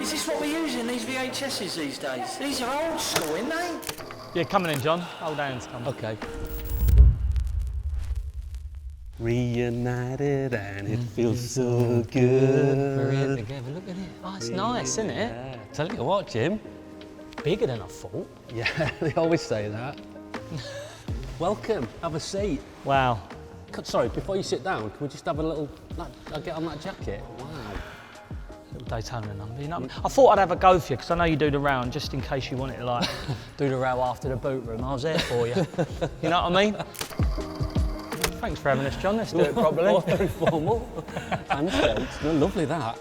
Is this what we're using, these VHSs these days? These are old school, aren't they? Yeah, coming in, John. Hold hands, come on. Okay. Reunited and it feels so good. We're here together, look at it. Oh, it's nice, isn't it? Yeah. Tell you what, Jim. Bigger than I thought. Yeah, they always say that. Welcome, have a seat. Wow. Sorry, before you sit down, can we just have a little, I'll get on that jacket? Wow. Little Daytona number, you know. I thought I'd have a go for you, because I know you do the round, just in case you wanted to, like, do the row after the boot room. I was there for you. You know what I mean? Thanks for having us, John. Let's do it properly. Oh, very formal. Thanks, no, lovely that.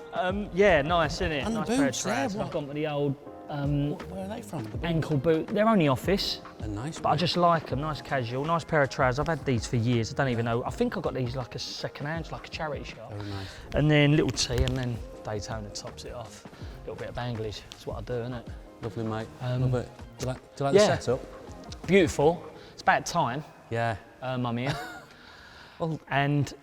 Yeah, nice, isn't it? And nice the pair of boots there, trousers. what? I've gone for the old Where are they from? ankle boot. They're only office. They're nice. But I just like them, nice casual, nice pair of trousers. I've had these for years, I don't even know. I think I got these like a second hand, like a charity shop. Very nice. And then little tee, and then Daytona tops it off. A little bit of Banglish, that's what I do, isn't it? Lovely, mate. Love it. Do you like the setup? Beautiful. It's about time, Yeah. I'm here. And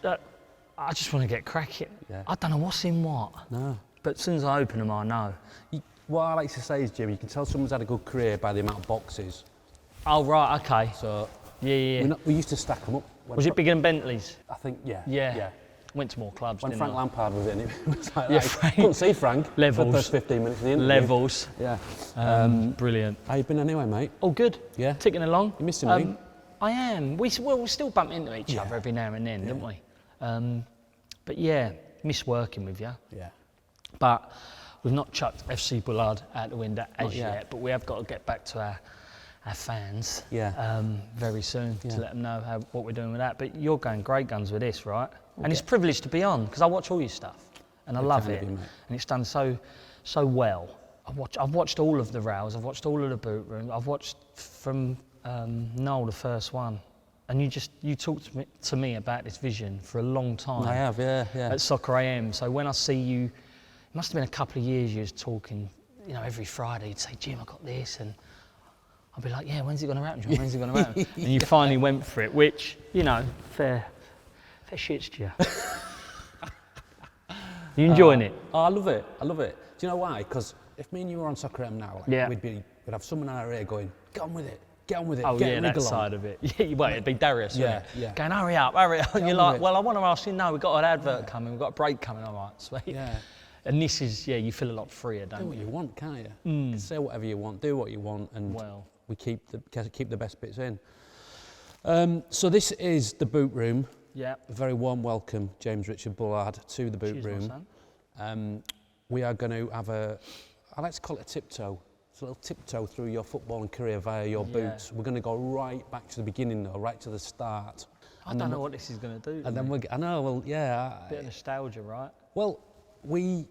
I just want to get cracking. Yeah. I don't know what's in what, No. but as soon as I open them, I know. What I like to say is, Jim, you can tell someone's had a good career by the amount of boxes. Oh, right, okay. So Yeah. we used to stack them up. Was it bigger than Bentley's? I think, yeah. Yeah. Went to more clubs, When didn't Frank I? Lampard was in, it was like Yeah, that. Frank. Couldn't see Frank Levels. for the first 15 minutes of the interview. Levels. Yeah. Brilliant. How you been anyway, mate? Oh, good. Yeah. Ticking along. You missing me? I am. We still bump into each other every now and then, don't we? But yeah, miss working with you. Yeah. But we've not chucked FC Bullard out the window as Not yet. yet. But we have got to get back to our fans very soon Yeah. to let them know what we're doing with that. But you're going great guns with this, right? And it's a privilege to be on, because I watch all your stuff and I love kind it. of you, mate. And it's done so well. I've watched all of the rows, I've watched all of the boot room, I've watched from Noel, the first one. And you talked to me about this vision for a long time. I have, yeah. At Soccer AM. So when I see you, it must have been a couple of years you was talking, you know, every Friday you'd say, Jim, I got this, and I'd be like, yeah, when's it going to happen, John? When's it going to happen? And you finally went for it, which, you know, fair shits to you. You enjoying it? Oh, I love it. I love it. Do you know why? Because if me and you were on Soccer M now, we'd have someone in our ear going, get on with it. Get on with it. Oh, get yeah, that side of it. Yeah, well, it'd be Darius, wouldn't it? Yeah. Going, hurry up. And you're like, with it. well, I want to ask you, no, we've got an advert coming, we've got a break coming, all right, sweet. Yeah. And this is, you feel a lot freer, Do don't what you? you want, can't you? You can say whatever you want, do what you want, and we keep the best bits in. So this is the boot room. Yeah. A very warm welcome, James Richard Bullard, to the boot Cheers, my room. son. We are going to have I like to call it a tiptoe. It's a little tiptoe through your footballing career via your boots. We're going to go right back to the beginning though, right to the start. I don't know what this is going to do. And then I know, well, yeah. Bit of nostalgia, right? Well, we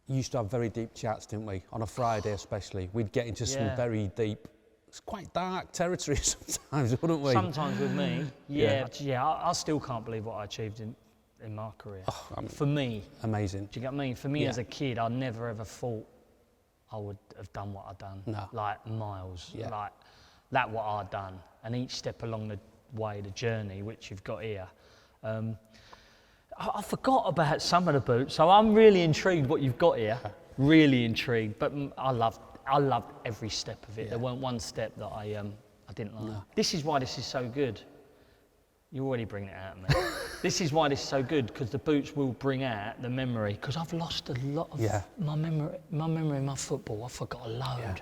used to have very deep chats, didn't we? On a Friday especially. We'd get into some very deep, it's quite dark territory sometimes, wouldn't we? Sometimes with me, I still can't believe what I achieved in my career. For me. Amazing. Do you get what I mean? For me as a kid, I never ever thought I would have done what I've done. No. Like miles. Yeah. Like that what I've done. And each step along the way, the journey, which you've got here. I forgot about some of the boots, so I'm really intrigued what you've got here. Really intrigued. But I loved every step of it. There weren't one step that I didn't like. No. This is why this is so good. You're already bringing it out of me. This is why this is so good, because the boots will bring out the memory. Because I've lost a lot of my memory in my football. I've forgot a load. Yeah.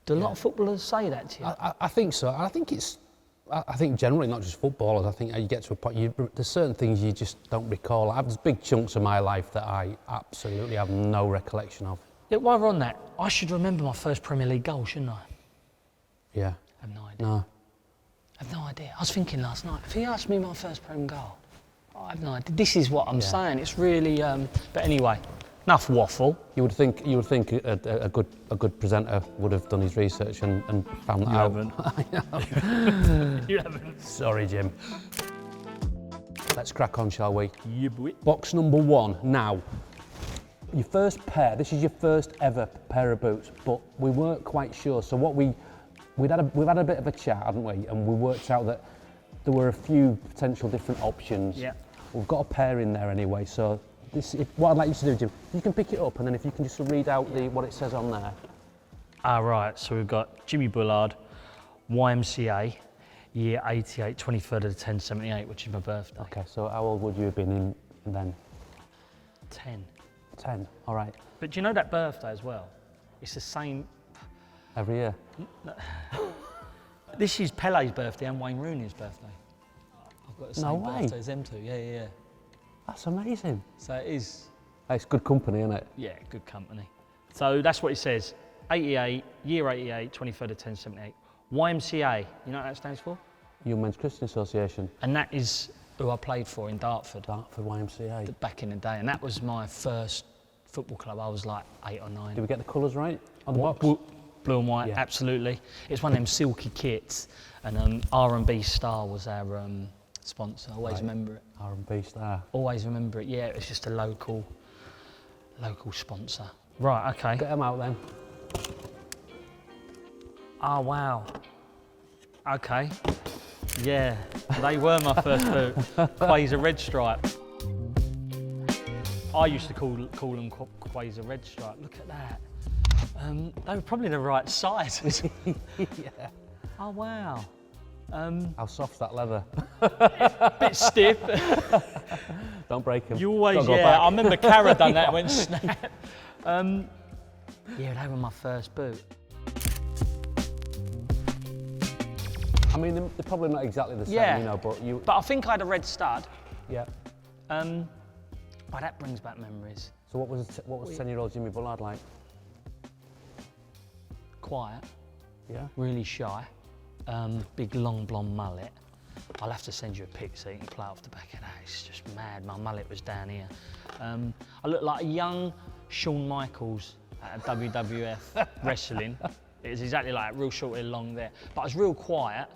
Do a lot of footballers say that to you? I think so. I think generally, not just footballers, I think you get to a point, there's certain things you just don't recall. There's big chunks of my life that I absolutely have no recollection of. Yeah, while we're on that, I should remember my first Premier League goal, shouldn't I? Yeah. I have no idea. No. I have no idea. I was thinking last night, if you asked me my first Prem goal, I have no idea. This is what I'm saying. It's really, but anyway, enough waffle. You would think a good presenter would have done his research and found that out. You haven't. Sorry, Jim. Let's crack on, shall we? Yeah, boy. Box number 1 now. Your first pair. This is your first ever pair of boots, but we weren't quite sure. So we've had a bit of a chat, haven't we? And we worked out that there were a few potential different options. Yeah. We've got a pair in there anyway, so what I'd like you to do, Jim, you can pick it up and then if you can just read out what it says on there. Right, so we've got Jimmy Bullard, YMCA, year 88, 23rd of the 1078, which is my birthday. Okay, so how old would you have been in then? 10. 10, all right. But do you know that birthday as well? It's the same. Every year? This is Pele's birthday and Wayne Rooney's birthday. I've got the same way. birthday as them two, yeah. That's amazing. So it is, It's good company, isn't it? yeah, good company. So that's what it says. 88, year 88, 23rd of 1078. YMCA, you know what that stands for? Young Men's Christian Association. And that is who I played for in Dartford. Dartford YMCA. Back in the day, and that was my first football club. I was like 8 or 9. Did we get the colours right on the box? Blue and white, Yeah. absolutely. It's one of them silky kits, and R&B Star was our sponsor. I always remember it. R&B Star. Always remember it. Yeah, it was just a local sponsor. Right, okay. Get them out then. Oh wow. Okay. Yeah, they were my first boot. Quasers Red Stripe. I used to call them Quasers Red Stripe. Look at that. They were probably the right size. Yeah. Oh wow. How soft's that leather? Bit stiff. Don't break them. You always, Gotta go yeah. back. I remember Cara done that, went snap. Yeah, they were my first boot. I mean, they're probably not exactly the same, Yeah. you know, but you... But I think I had a red stud. Yeah. But that brings back memories. So what was 10-year-old Jimmy Bullard like? Quiet, Yeah. really shy, big long blonde mullet. I'll have to send you a pic so you can play off the back of that. It's just mad. My mullet was down here. I looked like a young Shawn Michaels at a WWF wrestling. It was exactly like real short hair, long there. But I was real quiet,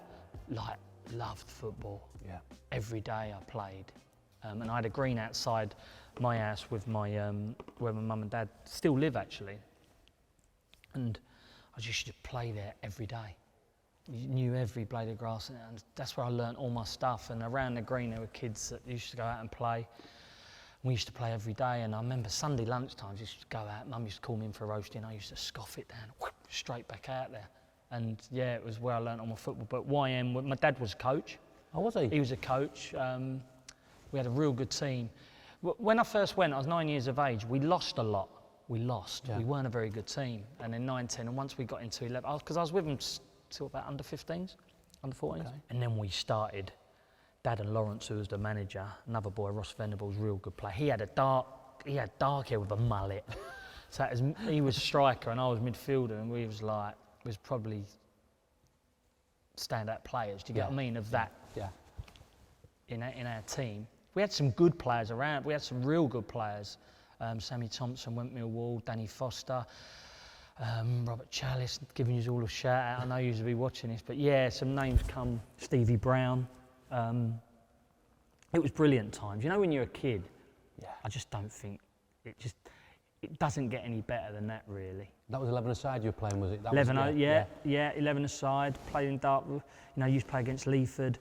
like loved football. Yeah. Every day I played. And I had a green outside my house with my, where my mum and dad still live actually. And I just used to play there every day. You knew every blade of grass, and that's where I learnt all my stuff. And around the green there were kids that used to go out and play. We used to play every day, and I remember Sunday lunchtimes, used to go out, Mum used to call me in for a roasting, I used to scoff it down, straight back out there. And yeah, it was where I learnt all my football. But YM, my dad was a coach. Oh, was he? He was a coach. We had a real good team. When I first went, I was 9 years of age, we lost a lot. We lost. Yeah. We weren't a very good team. And then 9, 10, and once we got into 11, because I was with them till about under 15s, under 14s. Okay. And then we started. Dad and Lawrence, who was the manager, another boy, Ross Venables, real good player. He had dark hair with a mullet. So he was striker and I was midfielder, and we was probably standout players. Do you get what I mean? Of that. Yeah. In our team. We had some good players around. We had some real good players. Sammy Thompson, went Millwall, Danny Foster, Robert Chalice, giving you all a shout out. I know you'll be watching this, but yeah, some names come. Stevie Brown. It was brilliant times. You know, when you're a kid, Yeah. I just don't think it doesn't get any better than that, really. That was 11-a-side you were playing, was it? That 11, was, yeah, 11-a-side. Played in Dartford. You know, used to play against Leaford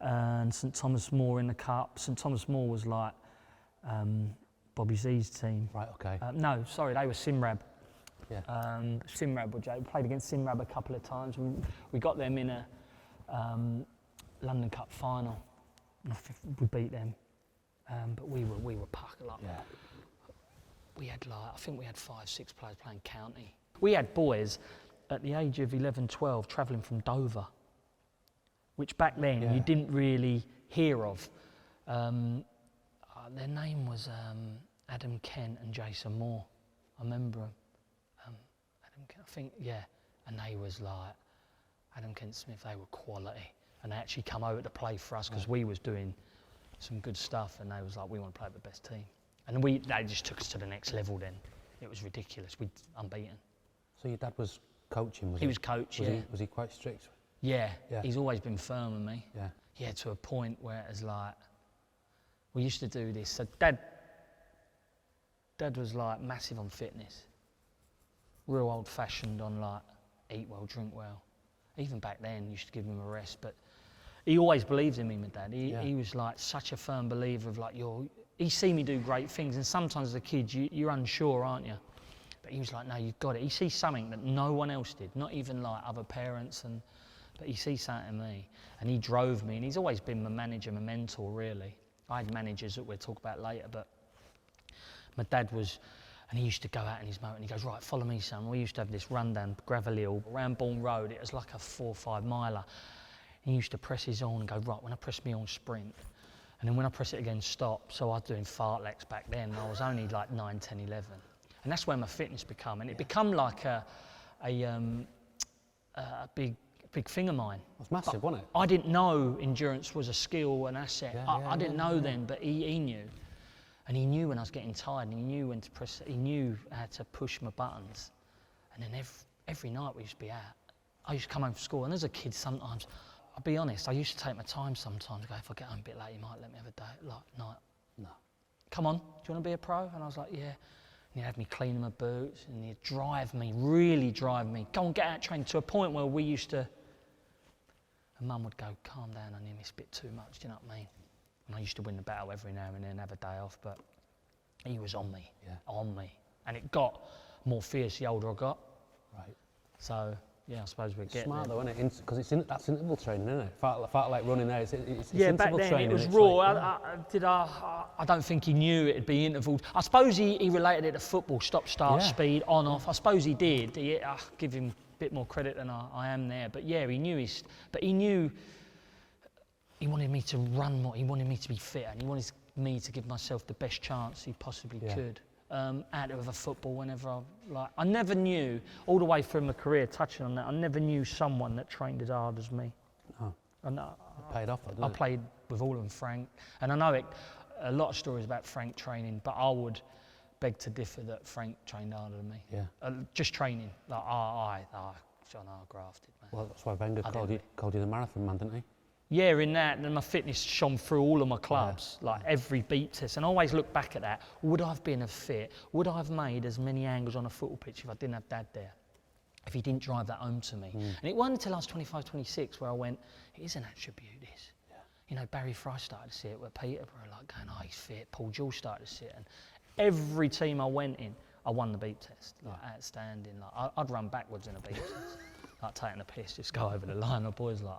and St Thomas More in the Cup. St Thomas More was like Bobby Z's team. Right, okay. No, sorry, they were Simrab. Yeah. Simrab, we played against Simrab a couple of times. We got them in a London Cup final. And I think we beat them, but we were puckered up. Yeah. We had I think we had 5, 6 players playing county. We had boys at the age of 11, 12 travelling from Dover, which back then you didn't really hear of. Their name was Adam Kent and Jason Moore. I remember them. Adam Kent, I think, yeah. And they was like, Adam Kent Smith, they were quality. And they actually come over to play for us because we was doing some good stuff, and they was like, we want to play with the best team. And they just took us to the next level then. It was ridiculous. We unbeaten. So your dad was coaching, was he? He was coach, yeah. Was he quite strict? Yeah, Yeah. He's always been firm with me. Yeah. Yeah, to a point where it was like, we used to do this. So Dad was like massive on fitness. Real old-fashioned on like, eat well, drink well. Even back then, you used to give him a rest, but he always believed in me, my dad. He was like such a firm believer of like, he see me do great things, and sometimes as a kid you're unsure, aren't you? But he was like, no, you've got it. He sees something that no one else did, not even like other parents, but he sees something in me, and he drove me, and he's always been my manager, my mentor, really. I had managers that we'll talk about later, but my dad was, and he used to go out in his motor, and he goes, right, follow me, son. We used to have this run down Gravel Hill, around Bourne Road. It was like a 4 or 5 miler. He used to press his on and go, right, when I press me on, sprint. And then when I press it again, stop. So I was doing fartleks back then. I was only like 9, 10, 11. And that's where my fitness become. And it become like a big thing of mine. It was massive, wasn't it? I didn't know endurance was a skill, an asset. I didn't know then, but he knew. And he knew when I was getting tired, and he knew when to press, he knew how to push my buttons. And then every night we used to be out. I used to come home from school, and as a kid sometimes, I'll be honest, I used to take my time sometimes, go, if I get home a bit late, you might let me have a day, like, night. No. Come on, do you want to be a pro? And I was like, yeah. And he'd have me cleaning my boots, and he'd drive me, really drive me, go and get out training, to a point where we used to, and Mum would go, calm down on him, it's a bit too much, do you know what I mean? And I used to win the battle every now and then, have a day off, but he was on me, on me. And it got more fierce the older I got. Right. So, yeah, I suppose we're getting smart there. though, isn't it? Because that's interval training, isn't it? Fart like running there, it's yeah, interval back then training. it was raw. I don't think he knew it'd be intervals. I suppose he related it to football, stop, start, speed, on, off. I suppose he did. I give him a bit more credit than I am there. But yeah, he knew he wanted me to run more, he wanted me to be fit, and he wanted me to give myself the best chance he possibly could. Out of a football whenever I never knew, all the way through my career, touching on that, I never knew someone that trained as hard as me. Oh. And it paid off, didn't it? I played with all of them, Frank, and I know a lot of stories about Frank training, but I would beg to differ that Frank trained harder than me. Yeah. Just training, like I grafted, man. Well, that's why Wenger called you the marathon man, didn't he? Yeah, in that, and my fitness shone through all of my clubs, like every beat test, and I always look back at that. Would I have been as fit? Would I have made as many angles on a football pitch if I didn't have Dad there? If he didn't drive that home to me? And it wasn't until I was 25, 26 where I went, it is an attribute, this. Yeah. You know, Barry Fry started to see it, where Peterborough like going, oh, he's fit. Paul Jewell started to see it, and every team I went in, I won the beat test, like outstanding. Like I'd run backwards in a beat test. Like taking a piss, just go over the line. The boys like,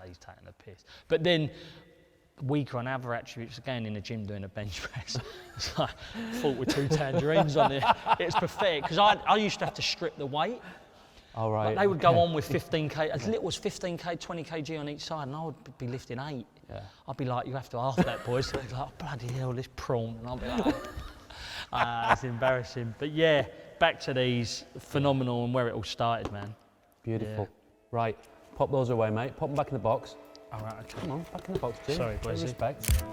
he's taking a piss. But then, weaker on other attributes, again in the gym doing a bench press. It's like, fought with 2 tangerines on it. It's pathetic, because I used to have to strip the weight. All right. Like they would go on with 15k, as little as 15k, 20 kg on each side, and I would be lifting 8. Yeah. I'd be like, you have to half that, boys. So they'd be like, oh, bloody hell, this prawn. And I'd be like, it's embarrassing. But yeah, back to these, phenomenal, and where it all started, man. Beautiful. Yeah. Right, pop those away, mate. Pop them back in the box. All right, okay. Come on, back in the box, Jim. Sorry, boys. Respect.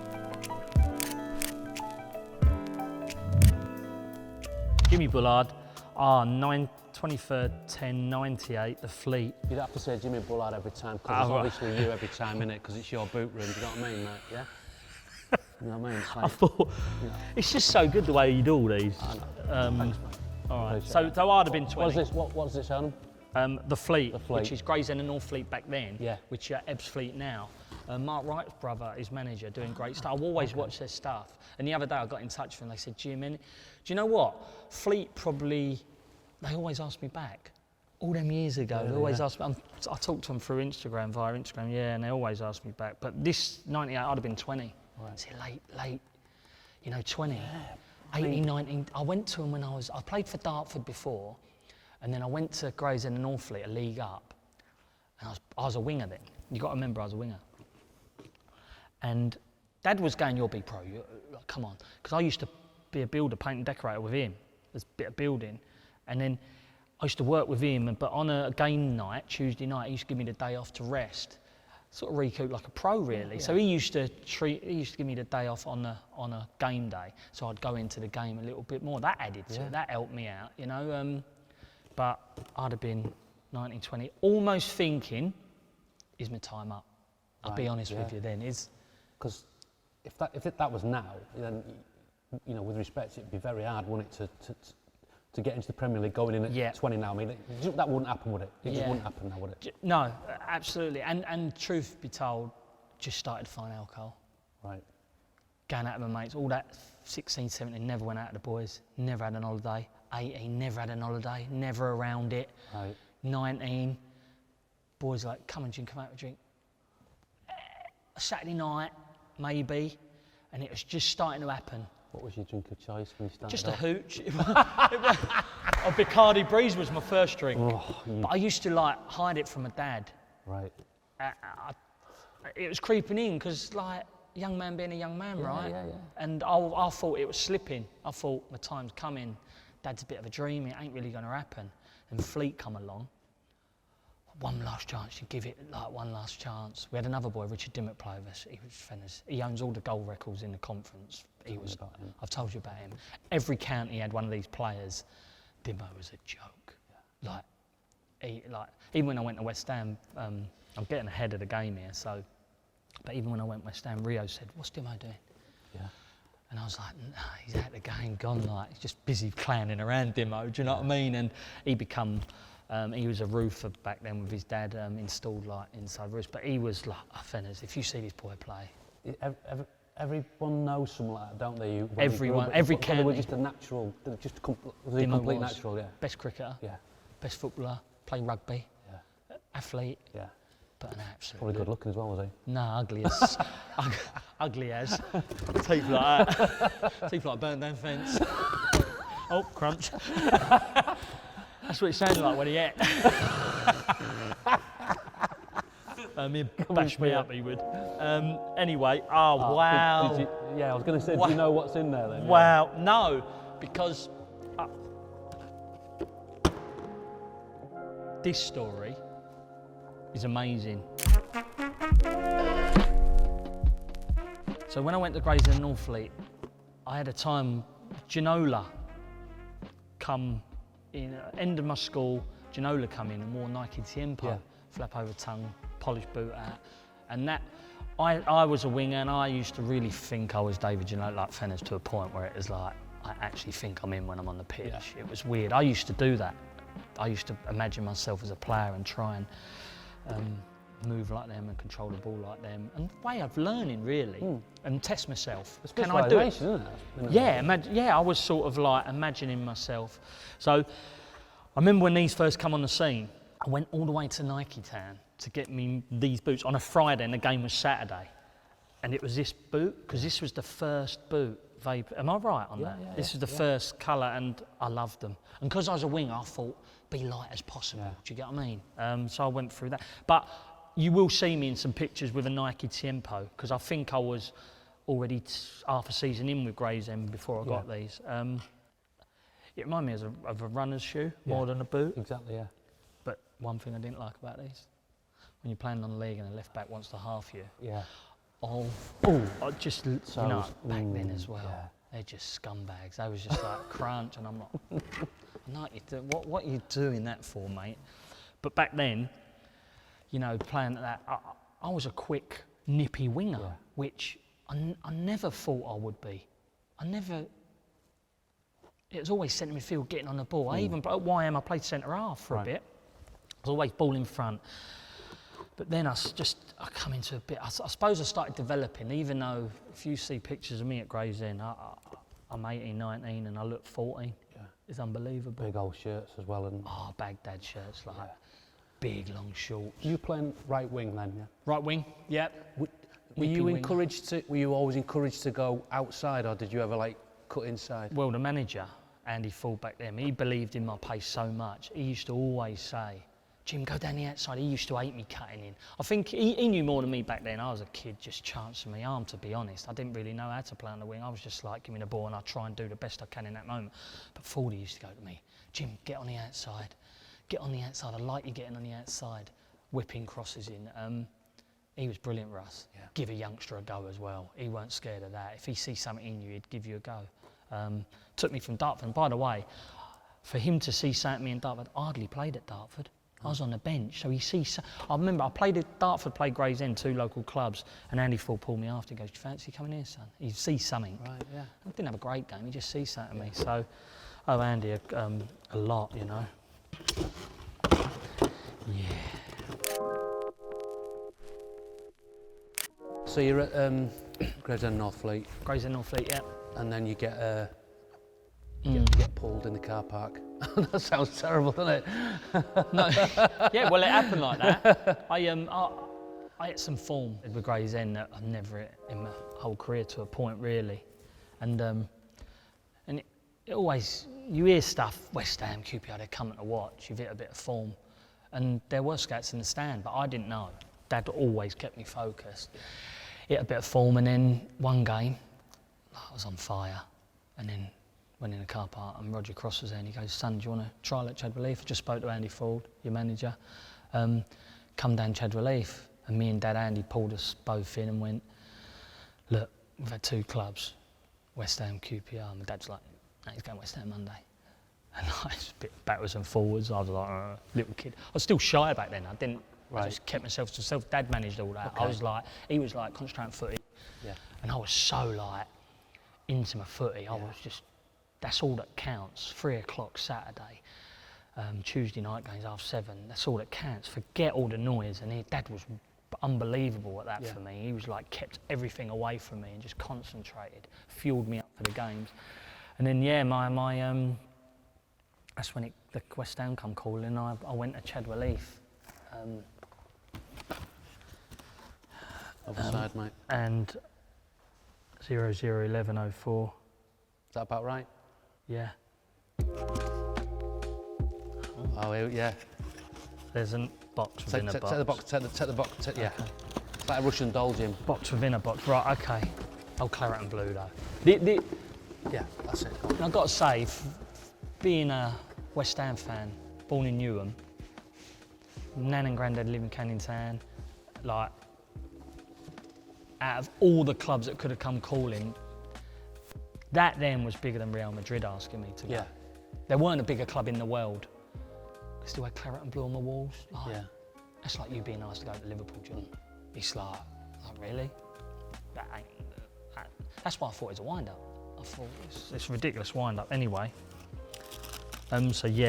Jimmy Bullard, 23rd, 1098, the Fleet. You don't have to say Jimmy Bullard every time, because it's obviously you every time, innit? Because it's your boot room, do you know what I mean, mate? Yeah? You know what I mean? It's like, I thought, it's just so good the way you do all these. I know. Thanks, mate. All right, so I'd have been 20. What's this on? The Fleet, which is Gravesend and Northfleet back then, which are Ebbs Fleet now. Mark Wright's brother is manager, doing great stuff. I've always watched their stuff. And the other day I got in touch with them, they said, Jim, do you know what? Fleet probably, they always asked me back. All them years ago, they always asked me, I talked to them through Instagram, via Instagram, and they always asked me back. But this 98, I'd have been 20. Right. See, late, 20. 18, 19, I went to them when I played for Dartford before, and then I went to Gravesend and Northfleet, a league up, and I was a winger then. You got to remember I was a winger. And Dad was going, you'll be pro, come on. Because I used to be a builder, paint and decorator with him. There's a bit of building. And then I used to work with him, but on a game night, Tuesday night, he used to give me the day off to rest. Sort of recoup like a pro, really. Yeah. So he used to give me the day off on a game day, so I'd go into the game a little bit more. That added to it, that helped me out, you know. But I'd have been 19, 20, almost thinking, is my time up? I'll be honest with you then, because if that was now, then, you know, with respect, it'd be very hard, wouldn't it, to get into the Premier League going in at 20 now. I mean, that wouldn't happen, would it? It just wouldn't happen now, would it? No, absolutely. And truth be told, just started fine alcohol. Right. Going out with my mates, all that 16, 17, never went out with the boys, never had an holiday. 18, never had an holiday, never around it. Right. 19, boys like, come on, Jim, come out for a drink. A Saturday night, maybe, and it was just starting to happen. What was your drink of choice when you started Just off? a hooch. A Bacardi Breeze was my first drink. But I used to like hide it from my dad. Right. It was creeping in because like young man being a young man, right? Yeah. And I thought it was slipping. I thought my time's coming. Dad's a bit of a dream. It ain't really going to happen. And Fleet come along. One last chance. You give it like one last chance. We had another boy, Richard Dimmo, play with us. He was Fenners. He owns all the goal records in the conference. I've told you about him. Every county had one of these players. Dimmo was a joke. Even when I went to West Ham, I'm getting ahead of the game here. But even when I went to West Ham, Rio said, "What's Dimmo doing?" Yeah. And I was like, "Nah, he's out of the game, gone. Like he's just busy clowning around, Dimmo." Do you know what I mean? And he become. He was a roofer back then with his dad installed like inside roofs. But he was like, Fenners, if you see this boy play. Everyone knows someone like that, don't they? Everyone, every county. They were just a natural, just a complete natural, yeah. Best cricketer, yeah. Best footballer, play rugby, yeah. Athlete, yeah. But an absolute. Probably good looking as well, was he? No, ugly as. Ugly as. Teeth like that. Teeth like a burnt down fence. Oh, crunch. That's what it sounded like when he ate. He'd bash me up, he would. Anyway, wow. I was going to say, do you know what's in there then? Wow, no, because this story is amazing. So when I went to Gravesend and Northfleet, I had a time, Ginola come in, end of my school, Ginola come in and wore Nike Tiempo, flap over tongue, polished boot out, and that, I was a winger and I used to really think I was David Ginola, like Fenners, to a point where it was like, I actually think I'm in when I'm on the pitch. Yeah. It was weird. I used to do that. I used to imagine myself as a player and try and move like them and control the ball like them. And the way of learning, really, and test myself. Can I do it? Isn't it? Yeah, I was sort of like imagining myself. So I remember when these first come on the scene, I went all the way to Nike Town to get me these boots on a Friday, and the game was Saturday. And it was this boot, because this was the first boot. Am I right on that? Yeah, this is the first colour, and I loved them. And because I was a winger, I thought, be light as possible. Do you get what I mean? So I went through that. But you will see me in some pictures with a Nike Tiempo, because I think I was already half a season in with Gravesend before I got these. It reminded me of a runner's shoe more than a boot. Exactly, yeah. But one thing I didn't like about these, when you're playing on the league and a left back wants to half you. Yeah. Just, you know, back then as well, they're just scumbags. They was just like crunch, and I'm like, what are you doing that for, mate? But back then, you know, playing that, I was a quick, nippy winger, which I never thought I would be. It was always centre midfield, getting on the ball. I even, at YM, I played centre half for a bit. I was always ball in front. But then I come into a bit, I suppose I started developing, even though if you see pictures of me at Gravesend, I'm 18, 19 and I look 14. Yeah. It's unbelievable. Big old shirts as well. And Baghdad shirts, like big, long shorts. You playing right wing then, yeah? Right wing, yeah. Were you always encouraged to go outside, or did you ever like cut inside? Well, the manager, Andy Ford back then, he believed in my pace so much. He used to always say, Jim, go down the outside. He used to hate me cutting in. I think he knew more than me back then. I was a kid just chancing my arm, to be honest. I didn't really know how to play on the wing. I was just like, give me the ball and I'll try and do the best I can in that moment. But Fordy used to go to me, Jim, get on the outside. Get on the outside. I like you getting on the outside. Whipping crosses in. He was brilliant for us. Yeah. Give a youngster a go as well. He weren't scared of that. If he sees something in you, he'd give you a go. Took me from Dartford. And by the way, for him to see something in me in Dartford, I hardly played at Dartford. I was on the bench, so he sees. I remember I played at Dartford, played Gravesend, 2 local clubs, and Andy Ford pulled me after. He goes, "Do you fancy coming here, son?" He sees something. Right, yeah. I didn't have a great game. He just sees something in me. So, Andy, a lot, you know. Yeah. So you're at Gravesend and Northfleet. Gravesend and Northfleet, yeah. and then you get get pulled in the car park. That sounds terrible, doesn't it? No. Yeah, well, it happened like that. I hit some form with Gravesend that I've never hit in my whole career to a point, really. And it always, you hear stuff, West Ham, QPR, they're coming to watch, you've hit a bit of form. And there were scouts in the stand, but I didn't know. Dad always kept me focused. Hit a bit of form, and then one game, I was on fire. And then went in the car park, and Roger Cross was there, and he goes, "Son, do you want to trial at Chad Relief?" I just spoke to Andy Ford, your manager. Come down Chad Relief. And me and Dad Andy pulled us both in and went, "Look, we've had 2 clubs, West Ham, QPR." And my dad's like, "No, he's going West Ham Monday." And I was a bit backwards and forwards. I was like, little kid. I was still shy back then. I just kept myself to myself. Dad managed all that. Okay. He was like concentrating footy. Yeah. And I was so like into my footy. I was just, that's all that counts. 3 o'clock Saturday, Tuesday night games, 7:30. That's all that counts. Forget all the noise. And Dad was unbelievable at that for me. He was like, kept everything away from me and just concentrated, fueled me up for the games. And then that's when the West Ham come calling, and I went to Chad Relief. Other side, mate. And 001104. Is that about right? Yeah. Oh, yeah. There's a box within a box. Take the box, take the box, yeah. Okay. It's like a Russian doll, Jim. Box within a box, right, okay. Oh, claret and blue though. Yeah, that's it. I've got to say, being a West Ham fan, born in Newham, Nan and Grandad live in Canning Town, like, out of all the clubs that could have come calling, that then was bigger than Real Madrid asking me to go. Yeah. There weren't a bigger club in the world. I still had claret and blue on the walls. Like, that's like you being asked to go to Liverpool, John. It's like really? That's why I thought it was a wind-up. I thought it's a ridiculous wind-up anyway. This is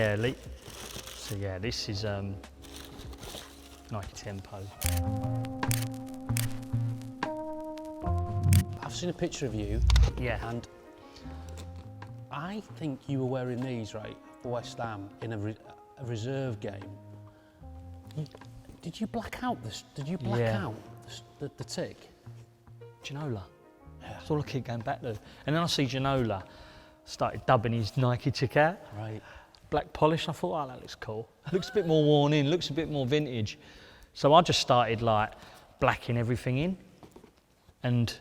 Nike Tempo. I've seen a picture of you. Yeah. And I think you were wearing these, right, for West Ham in a reserve game. Did you black out this? Did you black out the tick? Ginola. Yeah. That's all I keep going back to. And then I see Ginola started dubbing his Nike tick out. Right. Black polish. I thought, oh, that looks cool. Looks a bit more worn in. Looks a bit more vintage. So I just started like blacking everything in, and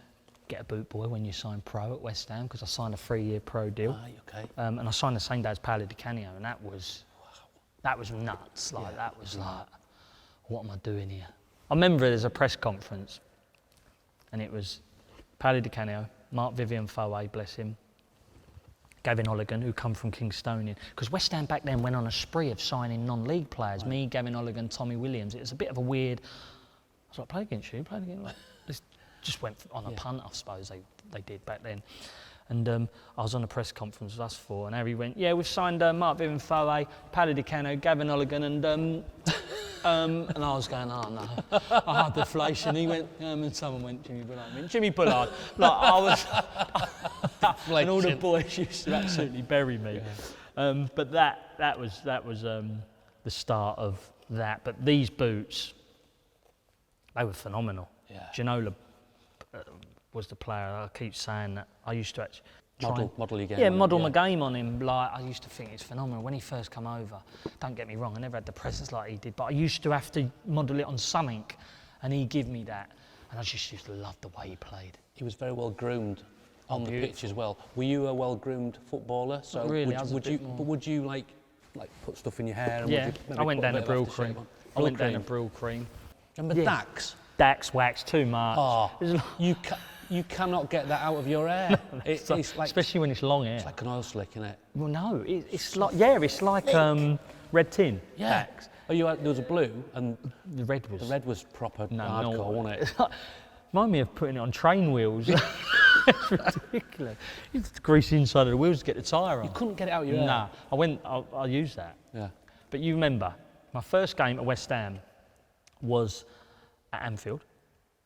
get a boot boy when you sign pro at West Ham, because I signed a 3-year pro deal. Okay. And I signed the same day as Paolo Di Canio, and that was nuts. Like that was like, what am I doing here? I remember there's a press conference, and it was Paolo Di Canio, Mark Vivian Foe, bless him, Gavin Olligan, who come from Kingstonian, because West Ham back then went on a spree of signing non-league players. Right. Me, Gavin Olligan, Tommy Williams. It was a bit of a weird. I was like, play against you, play against. Like, this just went on a punt, I suppose they did back then. And I was on a press conference with us 4, and Harry went, "Yeah, we've signed Mark Vivian Foe, Paolo Di Canio, Gavin Olligan, and and I was going, oh no, deflation." He went, and someone went, Jimmy Bullard. I went, Jimmy Bullard. Like I was, and all the boys used to absolutely bury me. Yeah. But that was the start of that. But these boots, they were phenomenal. Yeah. Ginola was the player. I keep saying that. I used to actually model your game. Yeah, model my game on him. Like I used to think it's phenomenal when he first come over. Don't get me wrong, I never had the presence like he did, but I used to have to model it on something, and he give me that, and I just used to love the way he played. He was very well groomed on the pitch as well. Were you a well groomed footballer? So not really, would you like put stuff in your hair? And I went down to Brill Cream. Brill Cream. Remember Dax? Dax wax too much. Oh, you cannot get that out of your hair. It's like, especially when it's long hair. It's like an oil slick, isn't it? Well, no, it's like red tin. Yeah. Dax. Oh, there was a blue, and the red was proper hardcore, wasn't it? Remind me of putting it on train wheels. It's ridiculous. It's the greasy inside of the wheels to get the tyre on. You couldn't get it out of your hair. Nah, I used that. Yeah. But you remember, my first game at West Ham was at Anfield.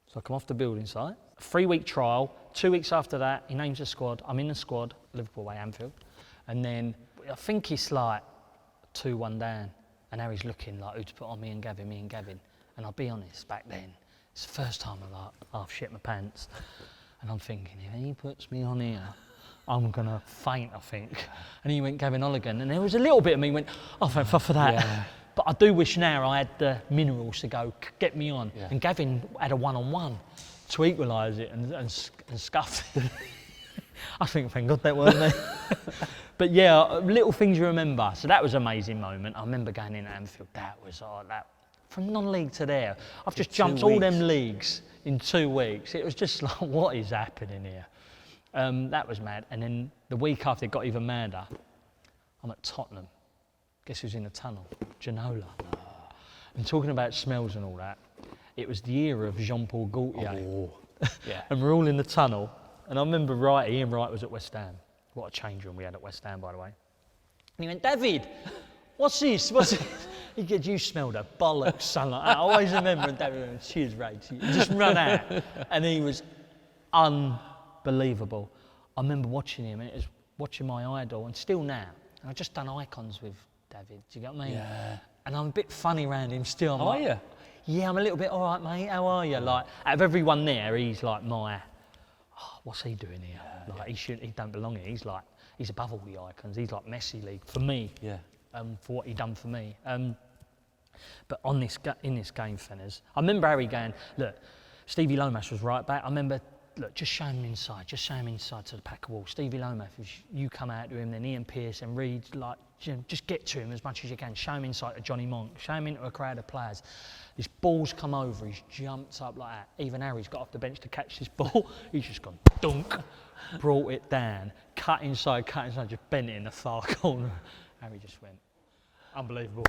So I come off the building site, a 3-week trial, 2 weeks after that, he names the squad. I'm in the squad, Liverpool away, Anfield. And then I think it's like 2-1 down. And Harry's looking like, who to put on me and Gavin. And I'll be honest, back then, it's the first time I like half shit my pants. And I'm thinking, if he puts me on here, I'm going to faint, I think. And he went Gavin Olligan. And there was a little bit of me went, oh, thank fuck for that. Yeah. But I do wish now I had the minerals to go, get me on. Yeah. And Gavin had a one-on-one to equalise it and scuffed it. I think, thank God that weren't me. But yeah, little things you remember. So that was an amazing moment. I remember going in at Anfield. That was that. From non-league to there, I've just jumped all them leagues in 2 weeks. It was just like, what is happening here? That was mad. And then the week after, it got even madder. I'm at Tottenham. Guess who's in the tunnel? Ginola. And talking about smells and all that, it was the era of Jean-Paul Gaultier. Oh, yeah. And we're all in the tunnel. And I remember Ian Wright was at West Ham. What a change room we had at West Ham, by the way. And he went, David, what's this? He goes, you smelled a bollocks, son. Like that. I always remember David went, cheers, Ray. He just run out. And he was unbelievable. I remember watching him, and it was watching my idol, and still now. And I've just done icons with David, do you get what I mean? Yeah. And I'm a bit funny around him still. Are you? Yeah, I'm a little bit, all right, mate, how are you? Like, out of everyone there, he's like what's he doing here? Yeah, like, he don't belong here. He's above all the icons. He's like Messi League for me. Yeah. For what he done for me. But in this game, Fenners, I remember Harry going, look, Stevie Lomas was right back. I remember, look, just show him inside to the pack of walls. Stevie Lomas, you come out to him, then Ian Pearce and Reed, like, just get to him as much as you can. Show him inside to Johnny Monk. Show him into a crowd of players. This ball's come over, he's jumped up like that. Even Harry's got off the bench to catch this ball. He's just gone dunk, brought it down, cut inside, just bent it in the far corner. Harry just went, unbelievable.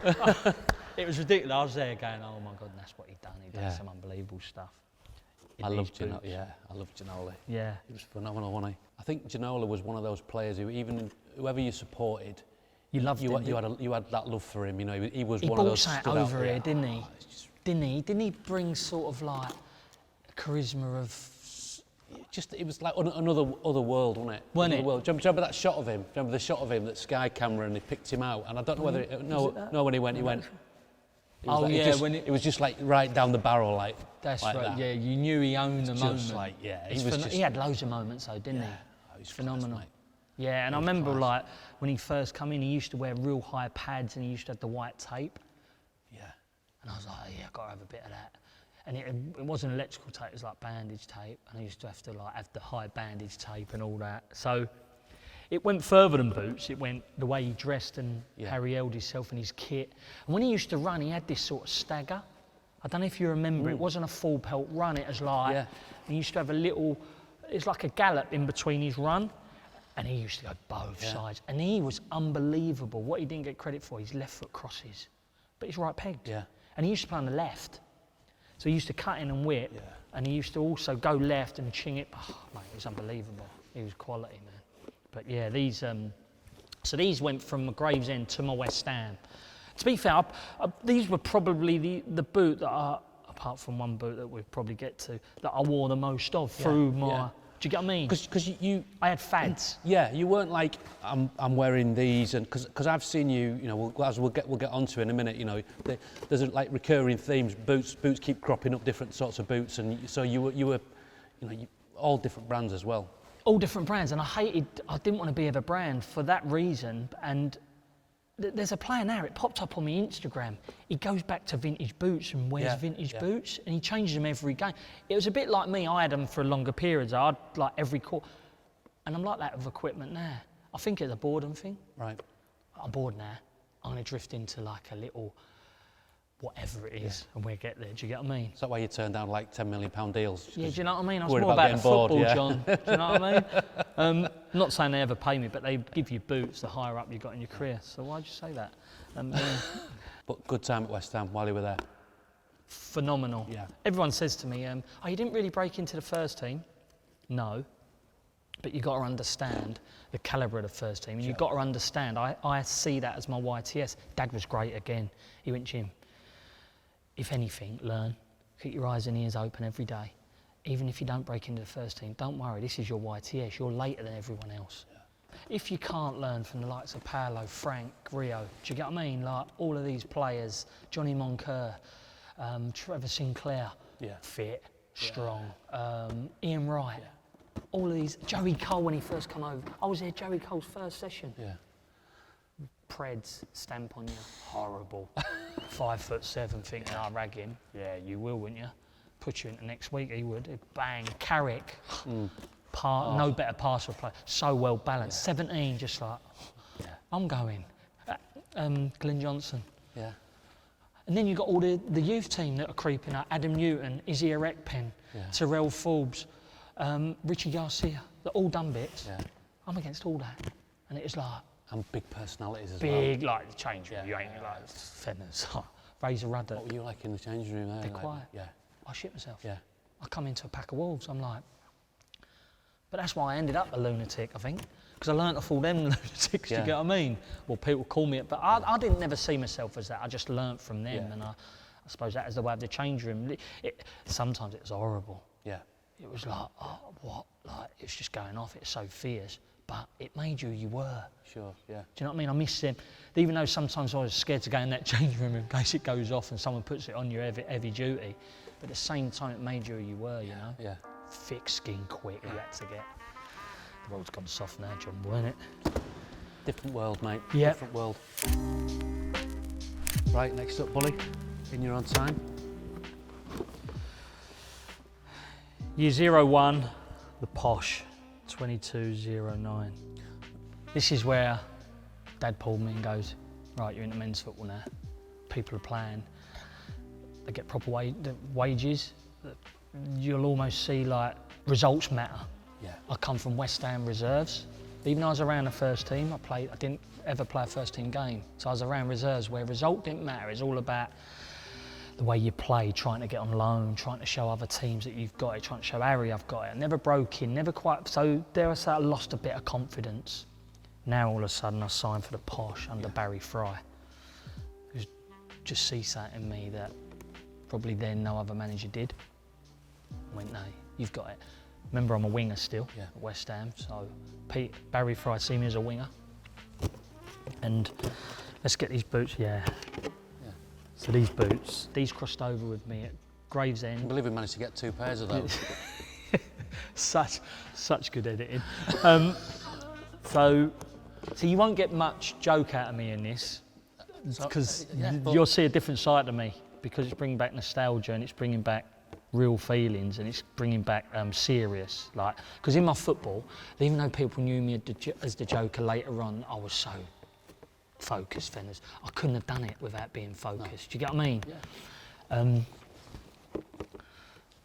It was ridiculous. I was there going, oh my God, that's what he'd done. He'd done some unbelievable stuff. I loved Ginola. Yeah, I loved Ginola. Yeah. He was phenomenal, wasn't he? I think Ginola was one of those players who, even whoever you supported, you loved him. You had that love for him. You know, he was one of those. He brought something over here, didn't he? Didn't he bring sort of like charisma of? It was like another world, wasn't it? Wasn't it? World. Do you remember that shot of him? Do you remember the shot of him, that Sky camera, and he picked him out? And I don't know whether when he went. It was just like right down the barrel, like. That's like right. That. Yeah, you knew he owned the moment. He had loads of moments though, didn't he? He was phenomenal. Class, yeah, and I remember like when he first come in, he used to wear real high pads and he used to have the white tape. Yeah. And I was like, yeah, I've got to have a bit of that. And it wasn't electrical tape, it was like bandage tape. And I used to have to like have the high bandage tape and all that. So it went further than boots. It went the way he dressed and how he held himself and his kit. And when he used to run, he had this sort of stagger. I don't know if you remember, it wasn't a full pelt run, it was like, he used to have a little, it's like a gallop in between his run. And he used to go both sides. And he was unbelievable. What he didn't get credit for, his left foot crosses. But he's right pegged. Yeah. And he used to play on the left. So he used to cut in and whip, and he used to also go left and ching it. Oh, mate, it was unbelievable. He was quality, man. But yeah, these went from Gravesend to my West Ham. To be fair, these were probably the boot that apart from one boot that we'll probably get to, that I wore the most of through my... Yeah. Do you get what I mean? Because I had fads. Yeah, you weren't like, I'm wearing these, and because I've seen you, as we'll get onto in a minute, there's like recurring themes. Boots keep cropping up, different sorts of boots, and so you were, all different brands as well. All different brands, and I didn't want to be of a brand for that reason, and there's a player now, it popped up on my Instagram. He goes back to vintage boots and wears vintage boots, and he changes them every game. It was a bit like me, I had them for longer periods. I'd like every quarter. And I'm like that with equipment now. I think it's a boredom thing. Right. I'm bored now. I'm going to drift into like a little whatever it is, and we'll get there. Do you get what I mean? Is that why you turn down like £10 million deals? Yeah, do you know what I mean? I was more about the football, John. Do you know what I mean? I'm not saying they ever pay me, but they give you boots the higher up you got in your career. So why'd you say that? But good time at West Ham while you were there. Phenomenal. Yeah. Everyone says to me, you didn't really break into the first team. No. But you've got to understand the calibre of the first team. And you've got to understand, I see that as my YTS. Dad was great again. He went, Jim, if anything, learn. Keep your eyes and ears open every day. even if you don't break into the first team, don't worry, this is your YTS, you're later than everyone else. Yeah. If you can't learn from the likes of Paolo, Frank, Rio, do you get what I mean? Like all of these players, Johnny Moncur, Trevor Sinclair, fit, strong, Ian Wright, all of these, Joey Cole when he first come over. I was there, Joey Cole's first session. Yeah. Preds stamp on you, horrible. 5'7", thinking, I'll rag him. Yeah, you will, wouldn't you? Put you into next week, he would. He'd bang, Carrick, no better passer player, so well balanced. 17, just like, I'm going. Glenn Johnson. Yeah. And then you've got all the youth team that are creeping up. Adam Newton, Izzy Erekpen, Terrell Forbes, Richie Garcia. They're all done bits. Yeah. I'm against all that. And it was like... And big personalities as well. Big, like the change room. You ain't like Fenners. Razor Rudder. What were you like in the change room there? They're like, quiet. Yeah. I shit myself. Yeah. I come into a pack of wolves. I'm like... But that's why I ended up a lunatic, I think. Because I learnt off all them lunatics, do you get what I mean? Well, people call me it, but I didn't never see myself as that. I just learnt from them, and I suppose that is the way of the change room. Sometimes it was horrible. Yeah. It was like, oh, what? Like, it's just going off. It's so fierce. But it made you who you were. Sure, yeah. Do you know what I mean? I miss them. Even though sometimes I was scared to go in that change room in case it goes off and someone puts it on your heavy duty. But at the same time, it made you who you were, you know? Yeah. Thick skin, quick, you had to get. The world's gone soft now, John, weren't it? Different world, mate. Yeah. Different world. Right, next up, Bully. In your own time. Year 01, the Posh. 2209. This is where Dad pulled me and goes, right, you're into men's football now. People are playing. They get proper wages. You'll almost see like results matter. Yeah. I come from West Ham reserves. Even though I was around the first team, I didn't ever play a first team game. So I was around reserves where result didn't matter. It's all about the way you play, trying to get on loan, trying to show other teams that you've got it, trying to show Harry I've got it. I never broke in, never quite. So there I lost a bit of confidence. Now all of a sudden I signed for the Posh under Barry Fry. Who just sees that in me that probably then no other manager did. I went, no, you've got it. Remember I'm a winger still at West Ham, so Barry Fry see me as a winger. And let's get these boots, So these boots, these crossed over with me at Gravesend. I believe we managed to get 2 pairs of those. such good editing. So you won't get much joke out of me in this, because you'll see a different side to me, because it's bringing back nostalgia and it's bringing back real feelings and it's bringing back serious. Like, because in my football, even though people knew me as the Joker later on, I was so focused, Fenners. I couldn't have done it without being focused. Do you get what I mean? Yeah.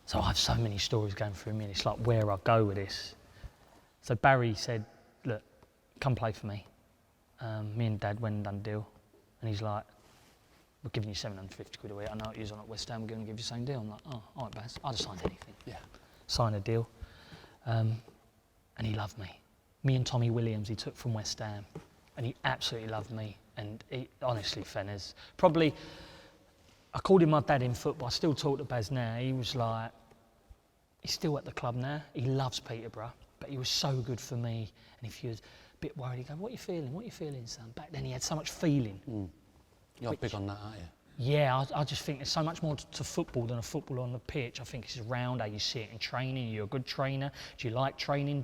So I have so many stories going through me, and it's like where I go with this. So Barry said, look, come play for me. Me and Dad went and done a deal, and he's like, we're giving you 750 quid a week. I know what you're on at West Ham, we're going to give you the same deal. I'm like, oh, all right, Baz, I'd have signed anything. Yeah. Signed a deal. And he loved me. Me and Tommy Williams, he took from West Ham. And he absolutely loved me. And he, honestly, Fenners, probably, I called him my dad in football. I still talk to Baz now. He was like, he's still at the club now. He loves Peterborough, but he was so good for me. And if he was a bit worried, he'd go, what are you feeling? What are you feeling, son? Back then he had so much feeling. You're big on that, aren't you? Yeah, I just think there's so much more to football than a football on the pitch. I think it's around how you see it in training. You're a good trainer. Do you like training?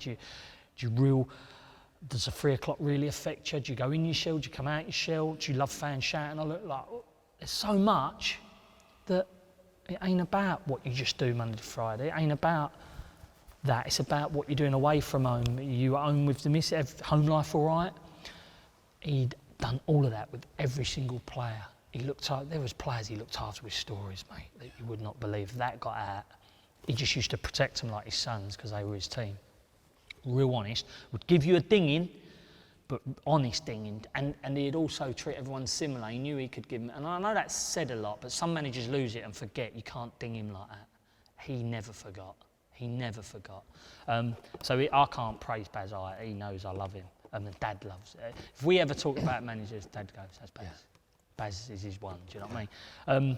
Does the 3 o'clock really affect you? Do you go in your shell? Do you come out your shell? Do you love fans shouting? I look like, there's so much that it ain't about what you just do Monday to Friday. It ain't about that. It's about what you're doing away from home. You at home with the missus, home life all right? He'd done all of that with every single player. There was players he looked after with stories, mate, that you would not believe. If that got out, he just used to protect them like his sons because they were his team. Real honest, would give you a dinging, but honest dinging, and he'd also treat everyone similar. He knew he could give them, and I know that's said a lot, but some managers lose it and forget. You can't ding him like that. He never forgot. He never forgot. I can't praise Baz. He knows I love him, and Dad loves it. If we ever talk about managers, Dad goes, that's Baz. Yeah. Baz is his one, do you know what I mean?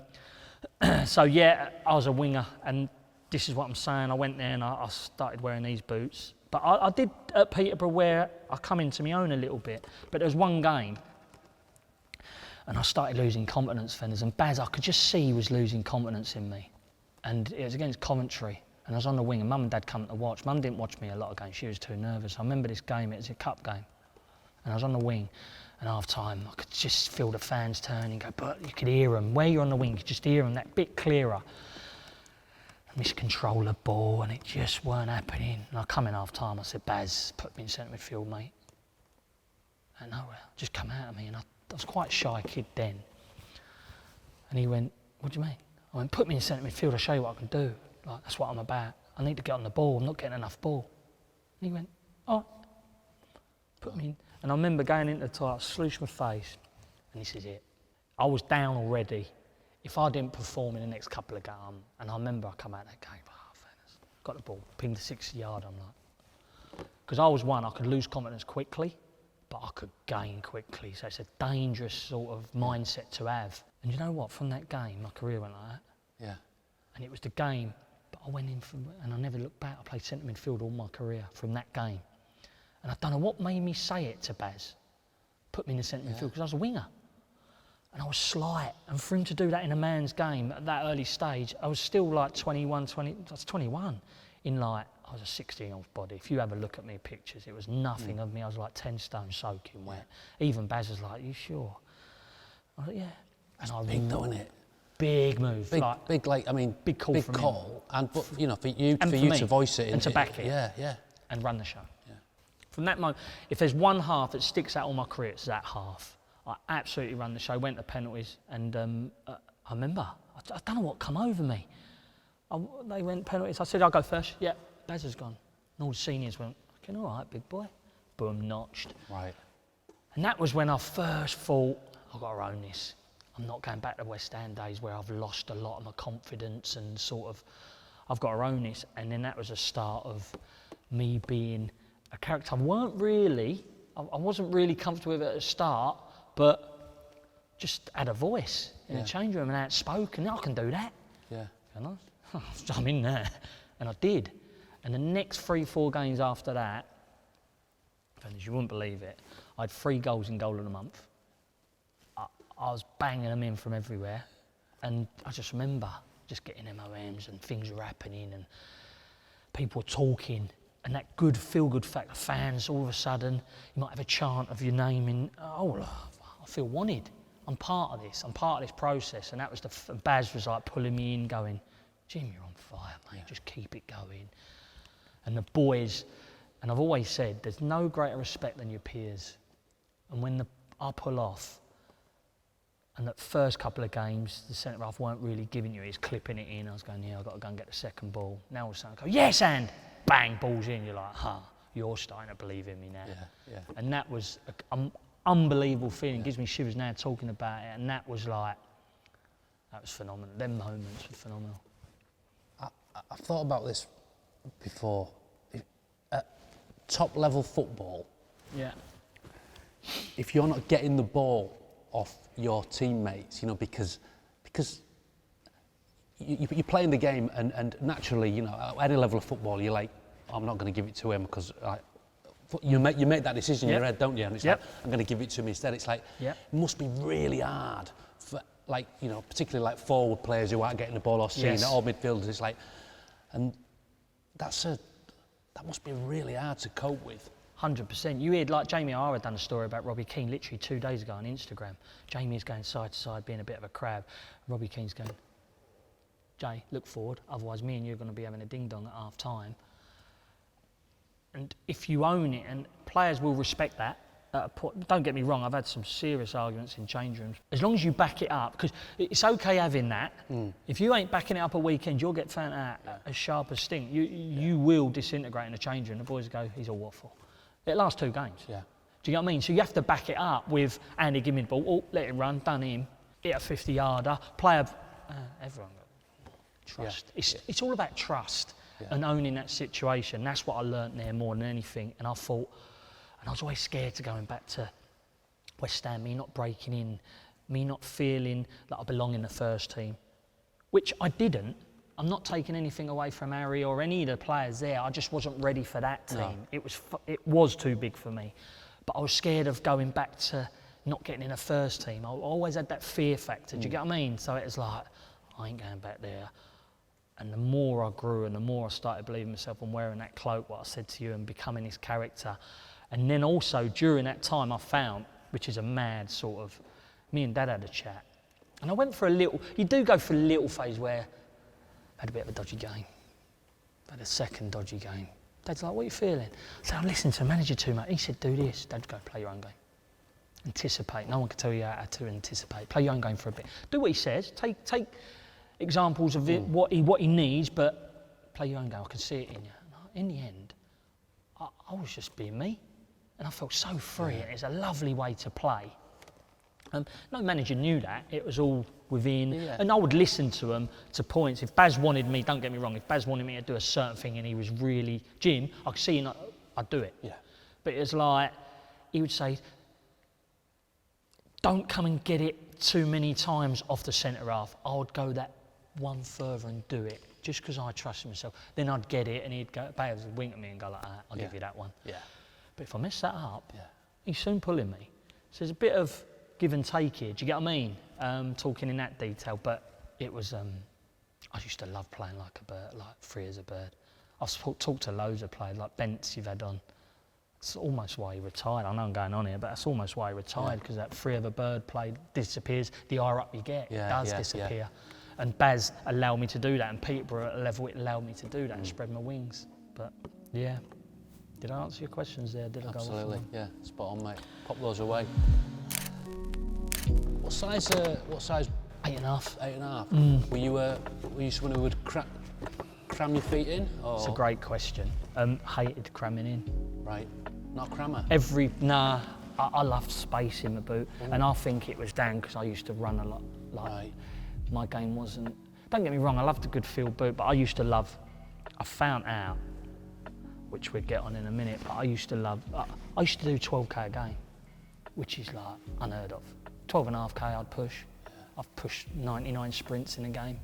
I was a winger, and this is what I'm saying. I went there and I started wearing these boots. But I did at Peterborough where I come into my own a little bit. But there was one game and I started losing confidence, Fenners. And Baz, I could just see he was losing confidence in me. And it was against Coventry. And I was on the wing and Mum and Dad come to watch. Mum didn't watch me a lot of games. She was too nervous. I remember this game, it was a cup game. And I was on the wing. And half time, I could just feel the fans turning, go, but you could hear them. Where you're on the wing, you could just hear them that bit clearer. I miscontrol the ball and it just weren't happening. And I come in half time, I said, Baz, put me in centre midfield, mate. And nowhere, just come out of me. And I was quite a shy kid then. And he went, what do you mean? I went, put me in centre midfield, I'll show you what I can do. Like, that's what I'm about. I need to get on the ball, I'm not getting enough ball. And he went, all right. Put me in. And I remember going into the toilet, sluiced my face, and this is it. I was down already. If I didn't perform in the next couple of games, and I remember I come out of that game, got the ball, pinged the 60-yard, I'm like. Because I was one, I could lose confidence quickly, but I could gain quickly. So it's a dangerous sort of mindset to have. And you know what, from that game, my career went like that. Yeah. And it was the game, but I went in and I never looked back. I played centre midfield all my career from that game. And I don't know what made me say it to Baz, put me in the centre midfield, because I was a winger. And I was slight, and for him to do that in a man's game at that early stage, I was still like 21 in like, I was a 16-year-old body. If you have a look at me pictures, it was nothing of me. I was like 10 stone soaking wet. Even Baz was like, you sure? I was like, yeah. That's big though, isn't it? Big move. Big, I mean, big call big from call. him. And, but, you know, for you me, to voice it. And to back it. Yeah. And run the show. Yeah. From that moment, if there's one half that sticks out all my career, it's that half. I absolutely ran the show, went to penalties, and I remember, I don't know what come over me. They went penalties, I said, I'll go first. Yeah, Baz has gone. And all the seniors went, okay, all right, big boy. Boom, notched. Right. And that was when I first thought, I've got to own this. I'm not going back to West Ham days where I've lost a lot of my confidence and sort of, I've got to own this. And then that was a start of me being a character. I wasn't really comfortable with it at the start, but just had a voice in the change room and outspoken. I can do that. Yeah. Can I? I'm in there. And I did. And the next 3-4 games after that, and you wouldn't believe it, I had 3 goals in goal of the month. I was banging them in from everywhere. And I just remember just getting MOMs and things were happening and people were talking. And that good feel-good fact, the fans, all of a sudden, you might have a chant of your name in, I feel wanted. I'm part of this. I'm part of this process. And that was Baz was like pulling me in, going, Jim, you're on fire, mate. Just keep it going. And the boys, and I've always said, there's no greater respect than your peers. And when I pull off, and that first couple of games, the centre-half weren't really giving you it, he's clipping it in. I was going, I've got to go and get the second ball. Now all of a sudden I go, yes, and bang, ball's in. You're like, you're starting to believe in me now. Yeah. And that was an unbelievable feeling. Gives me shivers now talking about it. And that was phenomenal. Them moments were phenomenal. I've thought about this before. At top-level football, if you're not getting the ball off your teammates, because you're playing the game and naturally, at any level of football, you're like, I'm not going to give it to him because you make that decision in your head, don't you? And it's like, I'm going to give it to him instead. It's like, it must be really hard for, particularly like forward players who aren't getting the ball or seeing it, or midfielders. It's like, and that must be really hard to cope with. 100%. You heard, like Jamie O'Hara done a story about Robbie Keane literally 2 days ago on Instagram. Jamie's going side to side, being a bit of a crab. Robbie Keane's going, Jay, look forward, otherwise me and you are going to be having a ding-dong at half-time. And if you own it, and players will respect that, don't get me wrong, I've had some serious arguments in change rooms. As long as you back it up, because it's okay having that. If you ain't backing it up a weekend, you'll get found out as sharp as stink. You will disintegrate in the change room. The boys go, he's a waffle. It lasts 2 games. Yeah. Do you know what I mean? So you have to back it up with, Andy, give me the ball, let it run, done him, hit a 50-yarder, player, everyone got trust. It's all about trust and owning that situation. That's what I learnt there more than anything. And I thought, and I was always scared to going back to West Ham, me not breaking in, me not feeling that I belong in the first team, which I didn't I'm not taking anything away from Harry or any of the players there. I just wasn't ready for that team. No. It was too big for me. But I was scared of going back to not getting in a first team. I always had that fear factor. Do you get what I mean? So it was like, I ain't going back there. And the more I grew and the more I started believing myself and wearing that cloak, what I said to you, and becoming this character. And then also during that time I found, which is a mad sort of, me and Dad had a chat. And I went for a little, you do go for a little phase where I had a bit of a dodgy game. I had a second dodgy game. Dad's like, what are you feeling? I said, I'm listening to the manager too much. He said, do this. Dad, go play your own game. Anticipate. No one can tell you how to anticipate. Play your own game for a bit. Do what he says. Take examples of it, what he needs, but play your own game. I can see it in you. In the end, I was just being me, and I felt so free. Yeah. It's a lovely way to play. No manager knew that. It was all within, and I would listen to them to points. If Baz wanted me, don't get me wrong, if Baz wanted me to do a certain thing and he was really Jim, I could see I'd do it. Yeah. But it was like he would say, don't come and get it too many times off the centre half. I would go that one further and do it, just because I trusted myself. Then I'd get it and he'd go, Baz would wink at me and go like that, I'll give you that one. Yeah. But if I mess that up, he's soon pulling me. So there's a bit of give and take here, do you get what I mean? Talking in that detail, but it was, I used to love playing like a bird, like free as a bird. I've talked to loads of players, like Bents you've had on. It's almost why he retired. I know I'm going on here, but that's almost why he retired, because that free of a bird play disappears. The higher up you get, it does disappear. Yeah. And Baz allowed me to do that, and Peterborough at a level it allowed me to do that and spread my wings. But yeah, did I answer your questions there? Did I go off? Absolutely, yeah, spot on, mate. Pop those away. What size? 8.5. 8.5. Were you someone who would cram your feet in? Or? It's a great question. Hated cramming in. Right. Not crammer? I loved space in the boot, and I think it was down because I used to run a lot. My game wasn't, don't get me wrong, I loved a good field boot, but I found out, which we'll get on in a minute, but I used to do 12k a game, which is like unheard of. 12.5k I'd push. I've pushed 99 sprints in a game,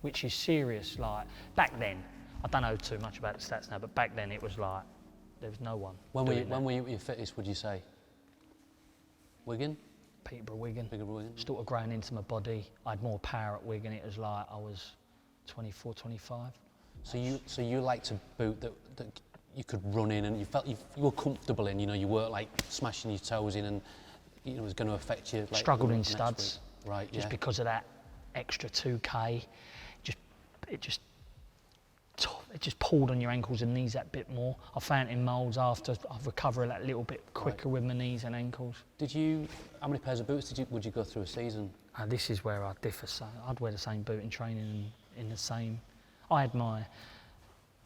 which is serious. Like, back then, I don't know too much about the stats now, but back then it was like, there was no one. When were you at your fittest, would you say? Wigan? Peterborough, Wigan. Started growing into my body. I had more power at Wigan. It was like I was 24, 25. So you liked a boot that you could run in and you felt you were comfortable in. You know, you weren't like smashing your toes in and it was going to affect you. Like, struggled in studs. Right. Just because of that extra 2k, it just pulled on your ankles and knees that bit more. I found in moulds after I've recovered that little bit quicker with my knees and ankles. How many pairs of boots would you go through a season? This is where I differ. So I'd wear the same boot in training and in the same. I had my.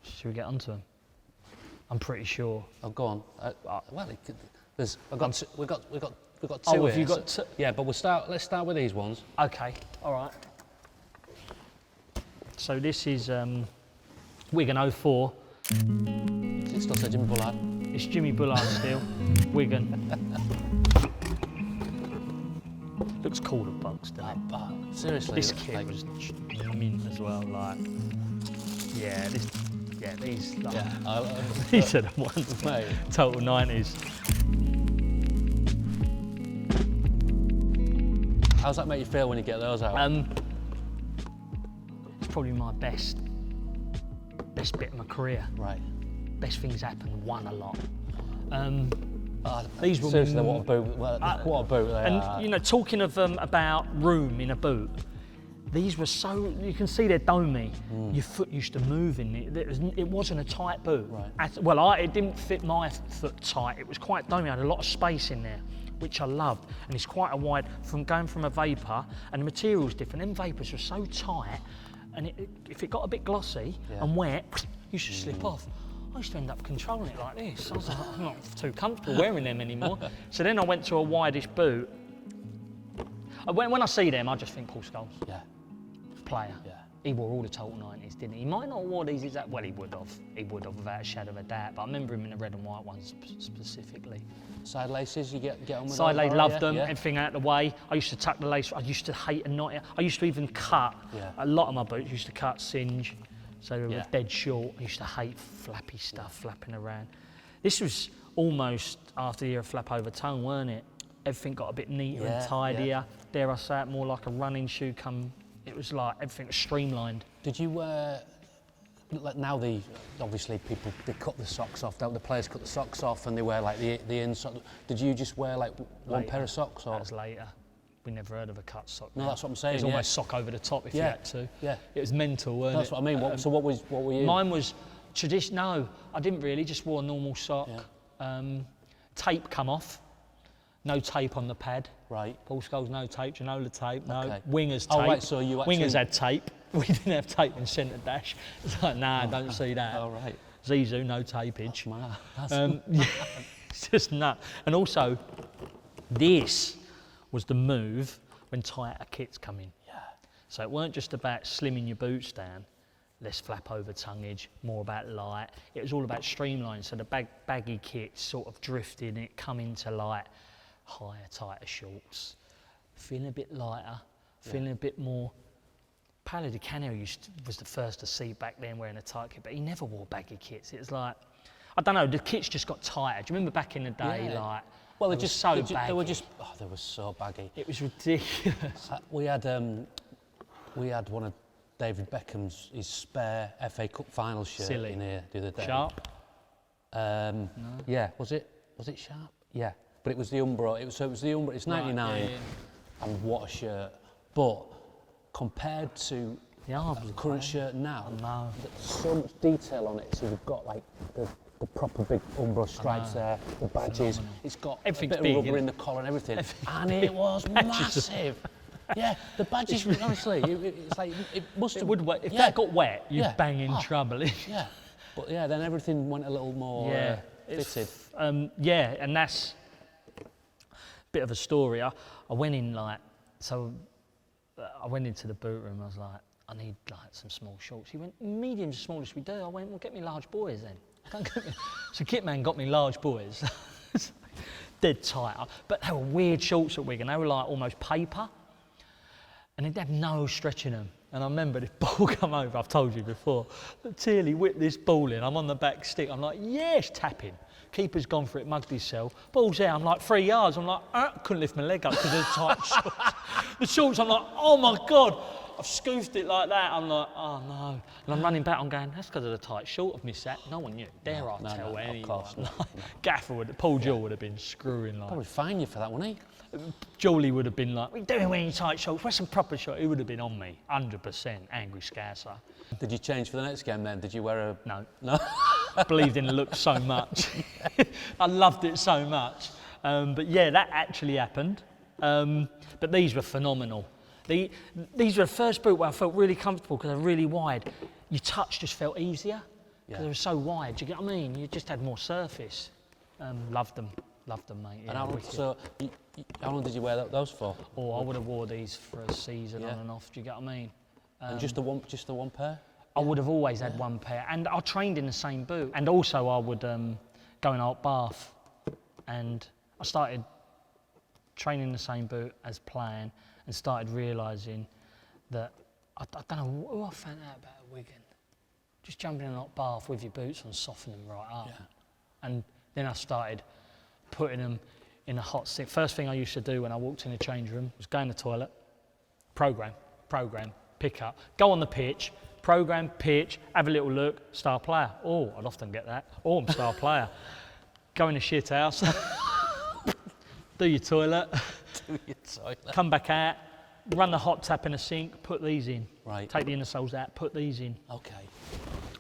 Should we get onto them? I'm pretty sure. Oh, go on. We've got two. Oh, have here, you got two? Yeah, but let's start with these ones. Okay. All right. So this is. Wigan 04. It still says Jimmy Bullard. It's Jimmy Bullard still. Wigan. Looks cool at Bucks, doesn't it? Seriously. This kid was mint as well. Like, these. Like, these are the ones, mate. Total 90s. How's that make you feel when you get those out? It's probably my best bit of my career. Right. Best things happened, won a lot. These were seriously, what a boot! What a boot they are. And you know, talking of about room in a boot, these were so. You can see they're domey. Your foot used to move in it. It wasn't a tight boot. Right. It didn't fit my foot tight. It was quite domey. I had a lot of space in there, which I loved. And it's quite a wide going from a vapor, and the material's different. Them vapors were so tight. And if it got a bit glossy and wet, you should slip off. I used to end up controlling it like this. I was like, I'm not too comfortable wearing them anymore. So then I went to a wideish boot. When I see them, I just think Paul Scholes. Yeah. Player. Yeah. He wore all the total 90s, didn't he? He might not have wore these exact. Well, he would have. He would have, without a shadow of a doubt. But I remember him in the red and white ones specifically. Side laces, you get on with Side those, lace, loved them. Yeah. Everything out of the way. I used to tuck the lace. I used to hate a knot. I used to even cut. Yeah. A lot of my boots used to cut singe, so they were Yeah. dead short. I used to hate flappy stuff flapping around. This was almost after the year of flap over tongue, weren't it? Everything got a bit neater and tidier. Yeah. Dare I say it, more like a running shoe it was like everything was streamlined. Did you like now obviously people, they cut the socks off, don't the players cut the socks off and they wear like the inside. Did you just wear like one pair of socks? Or? That was later. We never heard of a cut sock. No, that's what I'm saying. It was almost sock over the top if you had to. Yeah. It was mental, weren't That's it? what I mean. So what were you? Mine was no, I didn't really, just wore a normal sock. Yeah. Tape come off. No tape on the pad. Right. Paul Scholes, no tape. Ginola tape, no. Okay. Wingers tape. Oh, right, so you actually... Wingers had tape. We didn't have tape in centre dash. It's like, nah, don't see that. Oh, right. Zizou, no tapage. That's mad. Yeah, it's just nut. And also, this was the move when tighter kits come in. Yeah. So it weren't just about slimming your boots down, less flap over tonguage, more about light. It was all about streamline. So the baggy kits sort of drifted and it come into light. Higher, tighter shorts, feeling a bit lighter, feeling a bit more. Paolo Di Canio was the first to see back then wearing a tight kit, but he never wore baggy kits. It was like, I don't know, the kits just got tighter. Do you remember back in the day, like, well, they were just so baggy. They were so baggy. It was ridiculous. We had one of David Beckham's, his spare FA Cup final shirt in here the other day. Sharp? No. Yeah, was it Sharp? Yeah. But it was the Umbro. It was the Umbro. It's 99, and what a shirt! But compared to the current shirt now, there's so much detail on it. So you've got like the proper big Umbro stripes there, the badges. It's got a bit of rubber in the collar and everything, and it was massive. Yeah, the badges. Honestly, it's like it must have. If that got wet, you'd bang in trouble. Yeah, but then everything went a little more fitted. And that's. Bit of a story. I went in I went into the boot room. I was like, I need like some small shorts. He went, medium's the smallest we do. I went, well, get me large boys then. So Kitman got me large boys. Dead tight. But they were weird shorts at Wigan. They were like almost paper, and they'd have no stretch in them. And I remember this ball come over. I've told you before. Tilly whipped this ball in. I'm on the back stick. I'm like, yes, tapping. Keeper's gone for it, mugged himself. Ball's there, I'm like 3 yards. I'm like, couldn't lift my leg up because of the tight shorts. The shorts, I'm like, oh my God. I've scoofed it like that. I'm like, oh no. And I'm running back, I'm going, that's because of the tight short. I've missed that. No one knew. Dare I tell anyone? Of course not. Gaffer Paul Jewell would have been screwing like. Probably fine you for that, wouldn't he? Julie would have been like, what are you doing wearing your tight shorts? Wear some proper shorts. He would have been on me, 100%, angry scouser. Did you change for the next game then? Did you wear a... No. No? I believed in the look so much. I loved it so much. But yeah, that actually happened. But these were phenomenal. These were the first boot where I felt really comfortable because they're really wide. Your touch just felt easier because they were so wide. Do you get what I mean? You just had more surface. Loved them, mate. Yeah, and how long did you wear those for? Oh, I would have wore these for a season on and off. Do you get what I mean? And just the one pair? I would have always had one pair, and I trained in the same boot. And also, I would go in Old Bath, and I started training in the same boot as playing, and started realising that I don't know who I found out about at Wigan. Just jumping in Old Bath with your boots on, soften them right up, and then I started putting them in a hot stick. First thing I used to do when I walked in the change room was go in the toilet, program, pick up, go on the pitch. Program, pitch, have a little look, star player. Oh, I'd often get that. Oh, I'm star player. Go in the shit house, do your toilet, come back out, run the hot tap in the sink, put these in. Right. Take the inner soles out, put these in. Okay.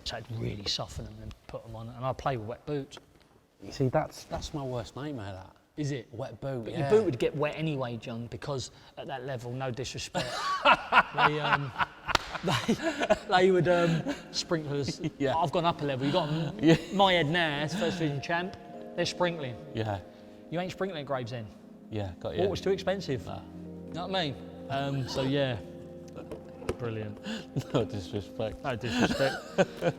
So I'd really soften them and put them on, and I'd play with wet boots. You see, that's my worst nightmare, that. Is it? Wet boot, But your boot would get wet anyway, John, because at that level, no disrespect, they would sprinkle us. Yeah. I've gone up a level. You got my head now, it's first division champ. They're sprinkling. Yeah. You ain't sprinkling at Gravesend. Yeah, got you. Water's too expensive. Nah. You know what I mean? So yeah, brilliant. No disrespect. No disrespect.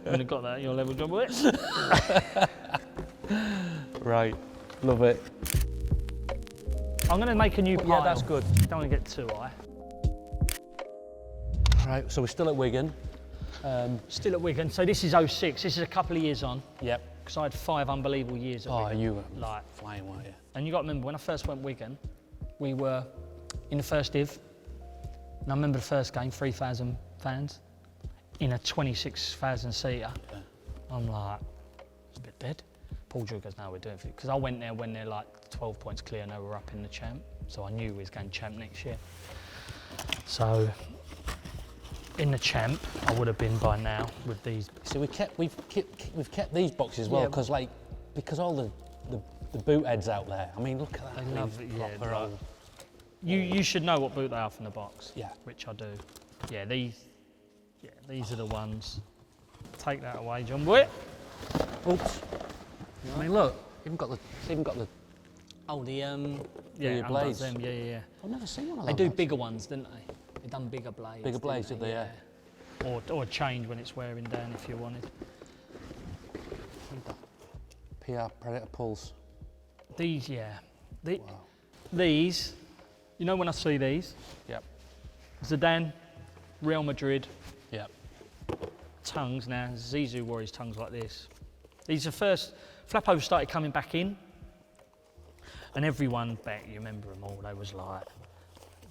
When you got that at your level, John, boy. Right, love it. I'm going to make a new pile. Yeah, that's good. Don't want to get too high. Right, so we're still at Wigan. Still at Wigan. So this is 06. This is a couple of years on. Yep. Because I had 5 unbelievable years at Wigan. You were like flying, weren't you? And you got to remember, when I first went Wigan, we were in the first div. And I remember the first game, 3,000 fans in a 26,000 seater. Yeah. I'm like, it's a bit dead. Paul Drew goes, no, we're doing it. Because I went there when they're like 12 points clear and they were up in the champ. So I knew we was going champ next year. So in the champ, I would have been by now with these. So we've kept these boxes as well, because because all the boot heads out there. I mean, look at that. They love it, yeah. Right. You should know what boot they are from the box. Yeah. Which I do. Yeah, these are the ones. Take that away, John boy. Oops. I mean, look, even got the. Oh, the the blades. Them. Yeah. I've never seen one of They those. do bigger ones, didn't they? They done bigger blades. Bigger blades, did they? Yeah. Or change when it's wearing down if you wanted. PR Predator pulls. These, yeah. Wow. These, you know when I see these? Yep. Zidane, Real Madrid, Yep. tongues now. Zizou wore his tongues like this. These are first, Flappo started coming back in, and everyone back, you remember them all, they was like,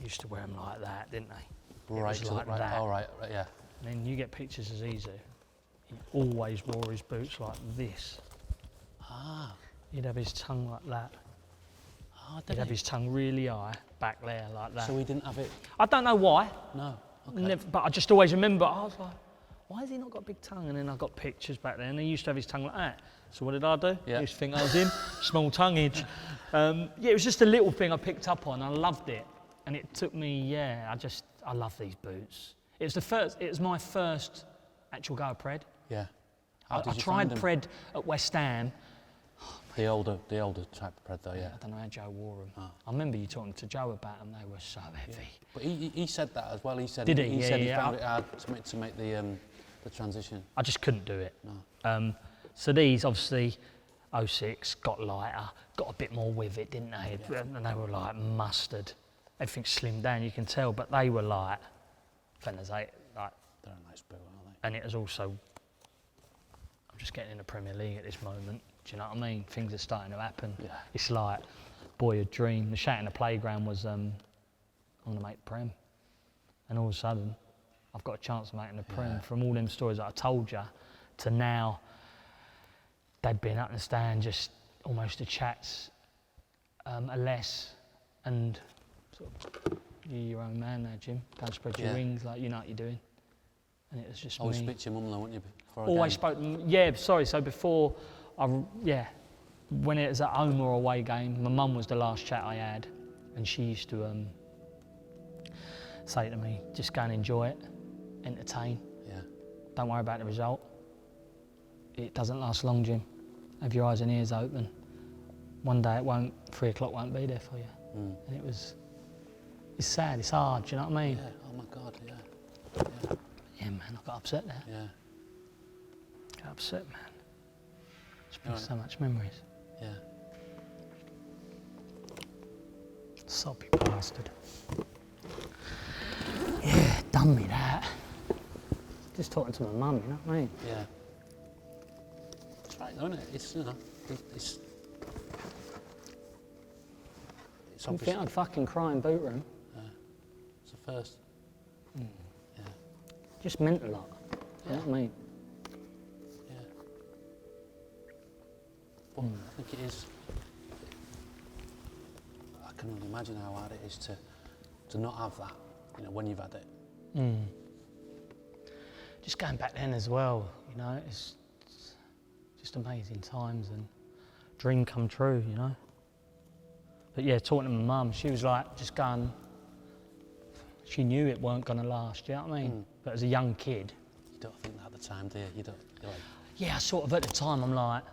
used to wear them like that, didn't they? Right, It was like that. Oh, right, yeah. And then you get pictures of Zizou. He always wore his boots like this. Ah. He'd have his tongue like that. Oh, He'd have his tongue really high, back there like that. So he didn't have it? I don't know why. No. Okay. But I just always remember, I was like, why has he not got a big tongue? And then I got pictures back there, and he used to have his tongue like that. So what did I do? Yeah. I used to think I was him, small tonguage. Yeah, it was just a little thing I picked up on. I loved it. And it took me, I love these boots. It was my first actual go at Pred. Yeah. I tried Pred at West Ham. The older type of Pred though, yeah. I don't know how Joe wore them. Oh. I remember you talking to Joe about them, they were so heavy. Yeah. But he said that as well. He said Did he? He Yeah, said he found it hard to make the transition. I just couldn't do it. No. So these, obviously, 06, got lighter, got a bit more with it, didn't they? Yeah. And they were like mustard. Everything slimmed down, you can tell, but they were like, Fenners, like. They're a nice boot, aren't they? And it was also, I'm just getting in the Premier League at this moment. Do you know what I mean? Things are starting to happen. Yeah. It's like, boy, a dream. The shout in the playground was, I'm going to make the Prem. And all of a sudden, I've got a chance of making the Prem. From all them stories that I told you, to now, they'd been up in the stand, just almost the chats, are less. And sort of, you're your own man now, Jim. Go and spread your wings, like you know what you're doing. And it was just Always me. speak to your mum though, wouldn't you? Always spoke to them. Yeah, sorry. So before, when it was at home or away game, my mum was the last chat I had, and she used to say to me, "Just go and enjoy it, entertain. Yeah. Don't worry about the result. It doesn't last long, Jim. Have your eyes and ears open. One day it won't. 3 o'clock won't be there for you." Mm. And it's sad. It's hard. Do you know what I mean? Yeah. Oh my God. Yeah. Yeah, man. I got upset there. Yeah. Got upset, man. It's been so much memories. Yeah. Soppy bastard. Yeah, done me that. Just talking to my mum, you know what I mean? Yeah. It's right though, isn't it? It's, you know, it's You think I'd fucking cry in boot room? Yeah. It's the first. Mm. Yeah. Just meant a lot. You know what I mean? Yeah. But I think it is. I can only imagine how hard it is to not have that, you know, when you've had it. Mm. Just going back then as well, you know, it's just amazing times and dream come true, you know. But yeah, talking to my mum, she was like, just going, she knew it weren't going to last, you know what I mean? Mm. But as a young kid. You don't think that at the time, do you? You're like... Yeah, sort of at the time, I'm like,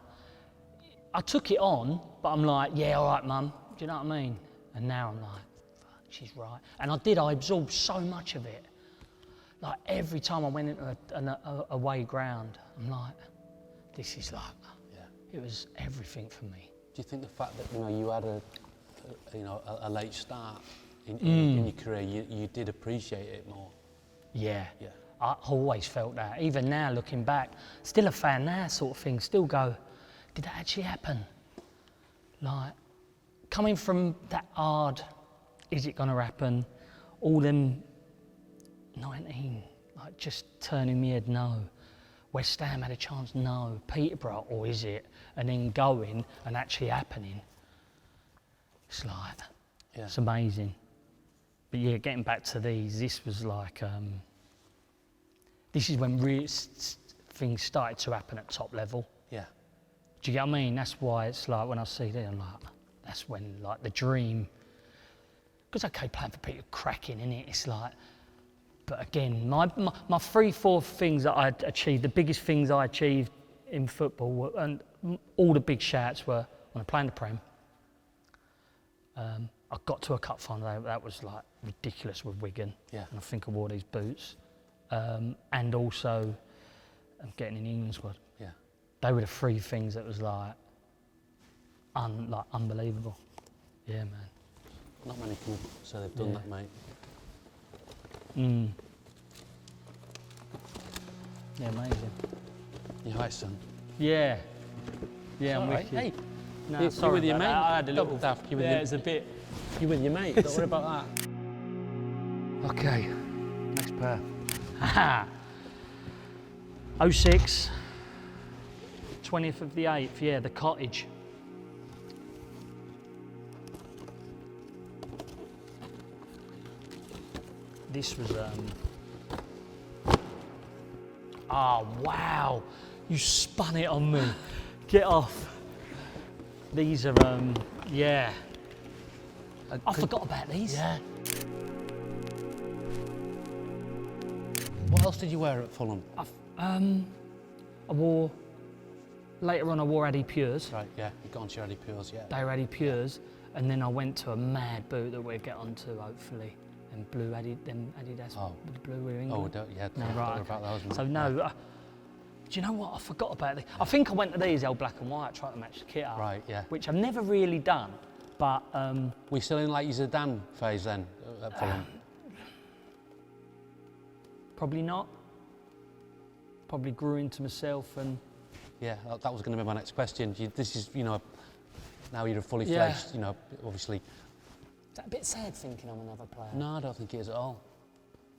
I took it on, but I'm like, yeah, all right, mum, do you know what I mean? And now I'm like, fuck, she's right. And I absorbed so much of it. like every time I went into an away ground, I'm like, this is like, it was everything for me. Do you think the fact that you had a late start in your career, you did appreciate it more? Yeah. I always felt that. Even now, looking back, still a fan now, sort of thing. Still go, did that actually happen? Like, coming from that hard, is it going to happen? All them 19, like just turning me head, no. West Ham had a chance, no. Peterborough, or is it? And then going and actually happening. It's like, it's amazing. But yeah, getting back to these, this was like, this is when things started to happen at top level. Yeah. Do you get what I mean? That's why it's like, when I see them, I'm like, that's when like the dream, because okay, playing for Peter, cracking, innit? It's like, but again, my 3-4 things that I achieved, the biggest things I achieved in football, and all the big shouts were when I played in the Prem. I got to a cup final, that was like ridiculous with Wigan. Yeah. And I think I wore these boots. And also getting in the England squad. Yeah. They were the 3 things that was like, unbelievable. Yeah, man. Not many can say they've done that, mate. Yeah, amazing. You're high, son. Yeah. Yeah, I'm right. with you. Hey, no, you're sorry with your about mate. that. I had a little daft. It's a bit. You with your mate. Don't worry about that. Okay. Next pair. 06, 20th of the 8th, yeah, the Cottage. This was, oh wow, you spun it on me. Get off. These are, yeah. I forgot about these. Yeah. What else did you wear at Fulham? I wore, later on I wore Adipures. Right, yeah, you got onto your Adipures, yeah. They were Adipures, and then I went to a mad boot that we'll get onto, hopefully. And blue Adidas, blue with England. Oh, yeah, no, right, about those. So no, do you know what? I forgot about these. I think I went to these, old black and white, tried to match the kit up. Right, yeah. Which I've never really done, but... we still in like your Zidane phase then, at Fulham? Probably not. Probably grew into myself and... Yeah, that was going to be my next question. This is, now you're a fully fledged, obviously... Is that a bit sad thinking I'm another player? No, I don't think it is at all.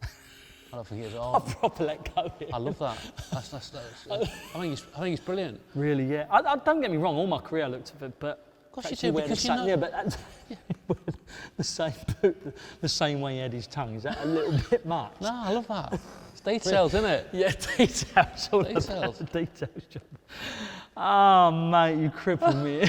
I don't think it is at all. I'll proper let go here. I love that. That's I think it's brilliant. Really, yeah. I don't get me wrong, all my career I looked at it, but... Of course you do, because you know... Yeah, but that's, the same boot, the same way he had his tongue. Is that a little bit much? No, I love that. It's details, isn't it? Yeah, details. All details. About the details, John. Oh, mate, you crippled me.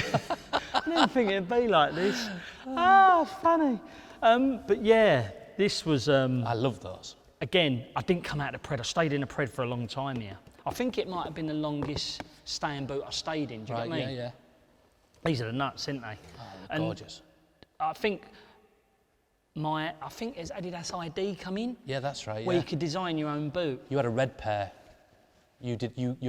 I didn't think it'd be like this. Oh, funny. But yeah, this was... I love those. Again, I didn't come out of the Pred. I stayed in the Pred for a long time here. I think it might have been the longest staying boot I stayed in. Do you know what I mean? Yeah. These are the nuts, aren't they? Oh, gorgeous. I think it's Adidas ID come in. Yeah, that's right. Where you could design your own boot. You had a red pair. You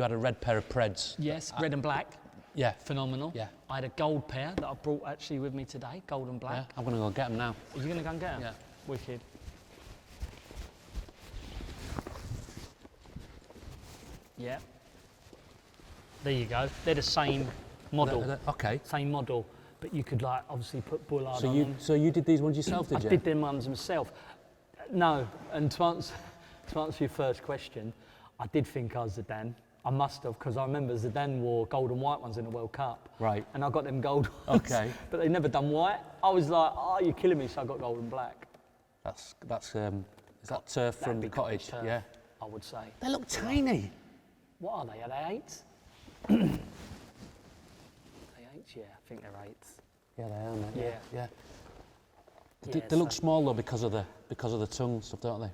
had a red pair of Preds. Yes, red and black. Yeah. Phenomenal. Yeah. I had a gold pair that I brought actually with me today, gold and black. Yeah, I'm going to go get them now. Are you going to go and get them? Yeah. Wicked. Yeah. There you go. They're the same model. Okay. Same model, but you could like obviously put Bullard on them. So you did these ones yourself, did you? I did them ones myself. No, and to answer your first question, I did think I was Zidane. I must have, because I remember Zidane wore gold and white ones in the World Cup. Right. And I got them gold ones. Okay. But they never done white. I was like, oh, you're killing me, so I got gold and black. Is that turf from the Cottage? Turf, yeah. I would say. They look tiny. What are they? Are they 8s? Are they 8s? Yeah, I think they're 8s. Yeah, they are, mate. Yeah. They look small though because of the tongue stuff, don't they?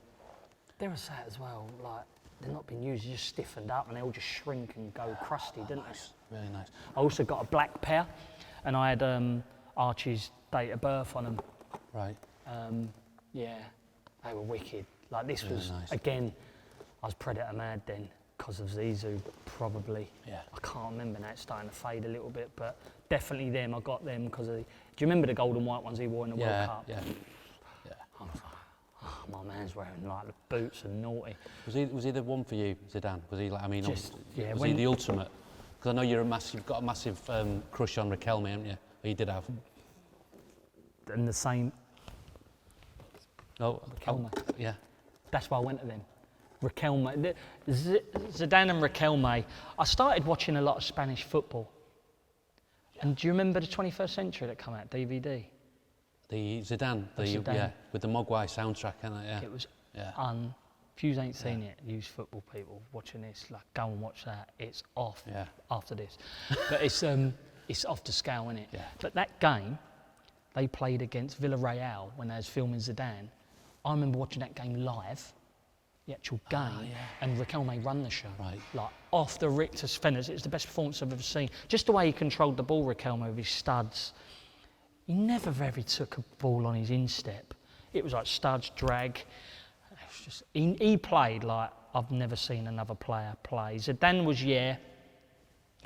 They're a set as well. Like they're not being used, just stiffened up, and they all just shrink and go crusty, didn't they? Really nice. I also got a black pair, and I had Archie's date of birth on them. Right. Yeah. They were wicked. Like this Really was, nice. again, I was Predator mad then because of Zizou, probably. Yeah. I can't remember now, it's starting to fade a little bit, but definitely them, I got them because of the, do you remember the gold and white ones he wore in the World Cup? Yeah. I was like, oh, my man's wearing like the boots and naughty. Was he the one for you, Zidane? Was he like? I mean, Just, yeah, was he the ultimate? Because I know you've got a massive crush on Riquelme, haven't you? Or you did have. And the same, Oh, Riquelme. yeah. That's why I went to them. Riquelme, Zidane and Riquelme. I started watching a lot of Spanish football. And do you remember the 21st Century that came out, DVD? The Zidane, Zidane. Yeah, with the Mogwai soundtrack, innit? Yeah. It was Yeah. if you ain't seen it, use football people watching this, like go and watch that. It's off after this. But it's off the scale, innit? Yeah. But that game, they played against Villarreal when they was filming Zidane. I remember watching that game live, the actual game, and Riquelme run the show. Right. Like off the Richter's Fenners. It was the best performance I've ever seen. Just the way he controlled the ball, Riquelme, with his studs. He never very took a ball on his instep. It was like studs, drag. It was just, he played like I've never seen another player play. Zidane was, he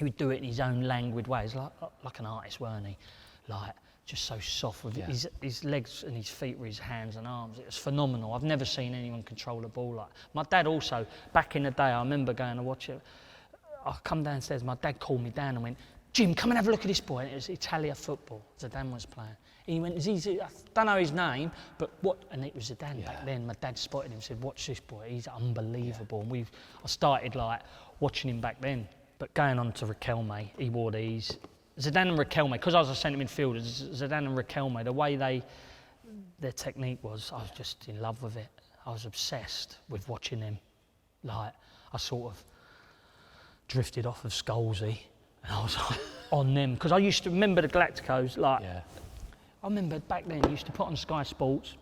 would do it in his own languid ways, like an artist, weren't he? Like, just so soft with his legs and his feet were his hands and arms. It was phenomenal. I've never seen anyone control the ball like. My dad also, back in the day, I remember going to watch it. I come downstairs, my dad called me down and went, Jim, come and have a look at this boy. And it was Italia football. Zidane was playing. And he went, Zizou, I don't know his name, but what? And it was Zidane back then. My dad spotted him and said, watch this boy, he's unbelievable. And I started like watching him back then. But going on to Riquelme, he wore these. Zidane and Riquelme, because I was a centre midfielder, Zidane and Riquelme, the way their technique was, I was just in love with it. I was obsessed with watching them. Like, I sort of drifted off of Scholesy, and I was like, on them. Because I used to remember the Galacticos, like, I remember back then, I used to put on Sky Sports,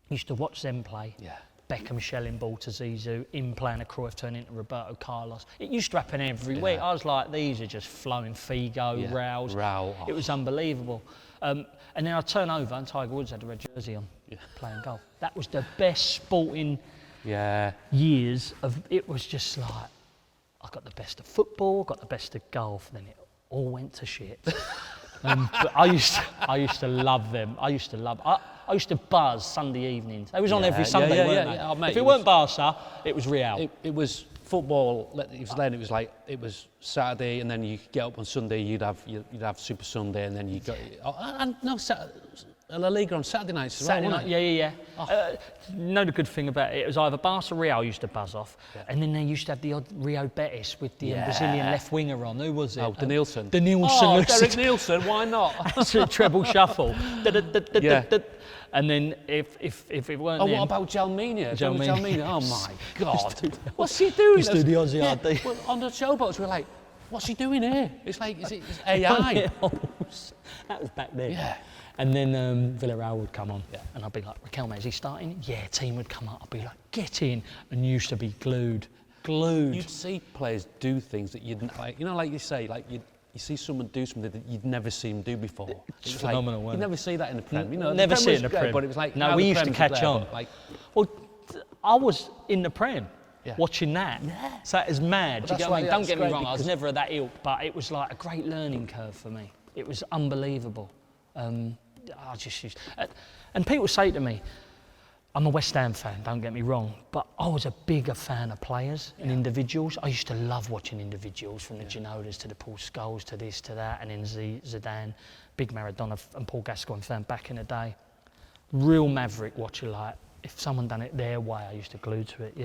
used to watch them play. Yeah. Beckham shelling ball to Zizou, him playing a Cruyff turning into Roberto Carlos. It used to happen every week. I was like, these are just flowing Figo, Rao's. It was unbelievable. And then I turn over and Tiger Woods had a red jersey on, playing golf. That was the best sporting years of. It was just like, I got the best of football, got the best of golf, then it all went to shit. But I used to love them. I used to buzz Sunday evenings. They was on every Sunday, weren't they? Oh, mate, if it weren't Barca, it was Real. It was football. Then it was like it was Saturday, and then you get up on Sunday. You'd have Super Sunday, and then you got La Liga on Saturday nights as Saturday well. night, know the good thing about it, it was either Barca Real used to buzz off, and then they used to have the odd Rio Betis with the Brazilian left winger on. Who was it? Oh, Denilson. Denilson. Derek Nielsen, why not? Treble shuffle. And then if it weren't what them, about Jalmina? Jalmina. Oh my God. What's he doing? Used to do the Aussie RD. Well, on the showboats, we're like, what's he doing here? It's like, it's AI. That was back then. Yeah. And then Villarreal would come on, and I'd be like, Riquelme, is he starting? Yeah, team would come up. I'd be like, get in, and used to be glued. You'd see players do things that you'd like, like you say, like you see someone do something that you'd never seen them do before. It's phenomenal, like, wasn't you'd never see that in the Prem. Never see it in the Prem. But it was like, no, we used to catch on. Well, I was in the Prem. Watching that. So it was mad. Do you get what I mean? Don't get me wrong, I was never that ilk, but it was like a great learning curve for me. It was unbelievable. I just used, and people say to me, I'm a West Ham fan, don't get me wrong, but I was a bigger fan of players and individuals. I used to love watching individuals, from the Ginolas to the Paul Scholes to this to that, and then Zidane, big Maradona and Paul Gascoigne fan back in the day. Real maverick watcher, like, if someone done it their way, I used to glue to it,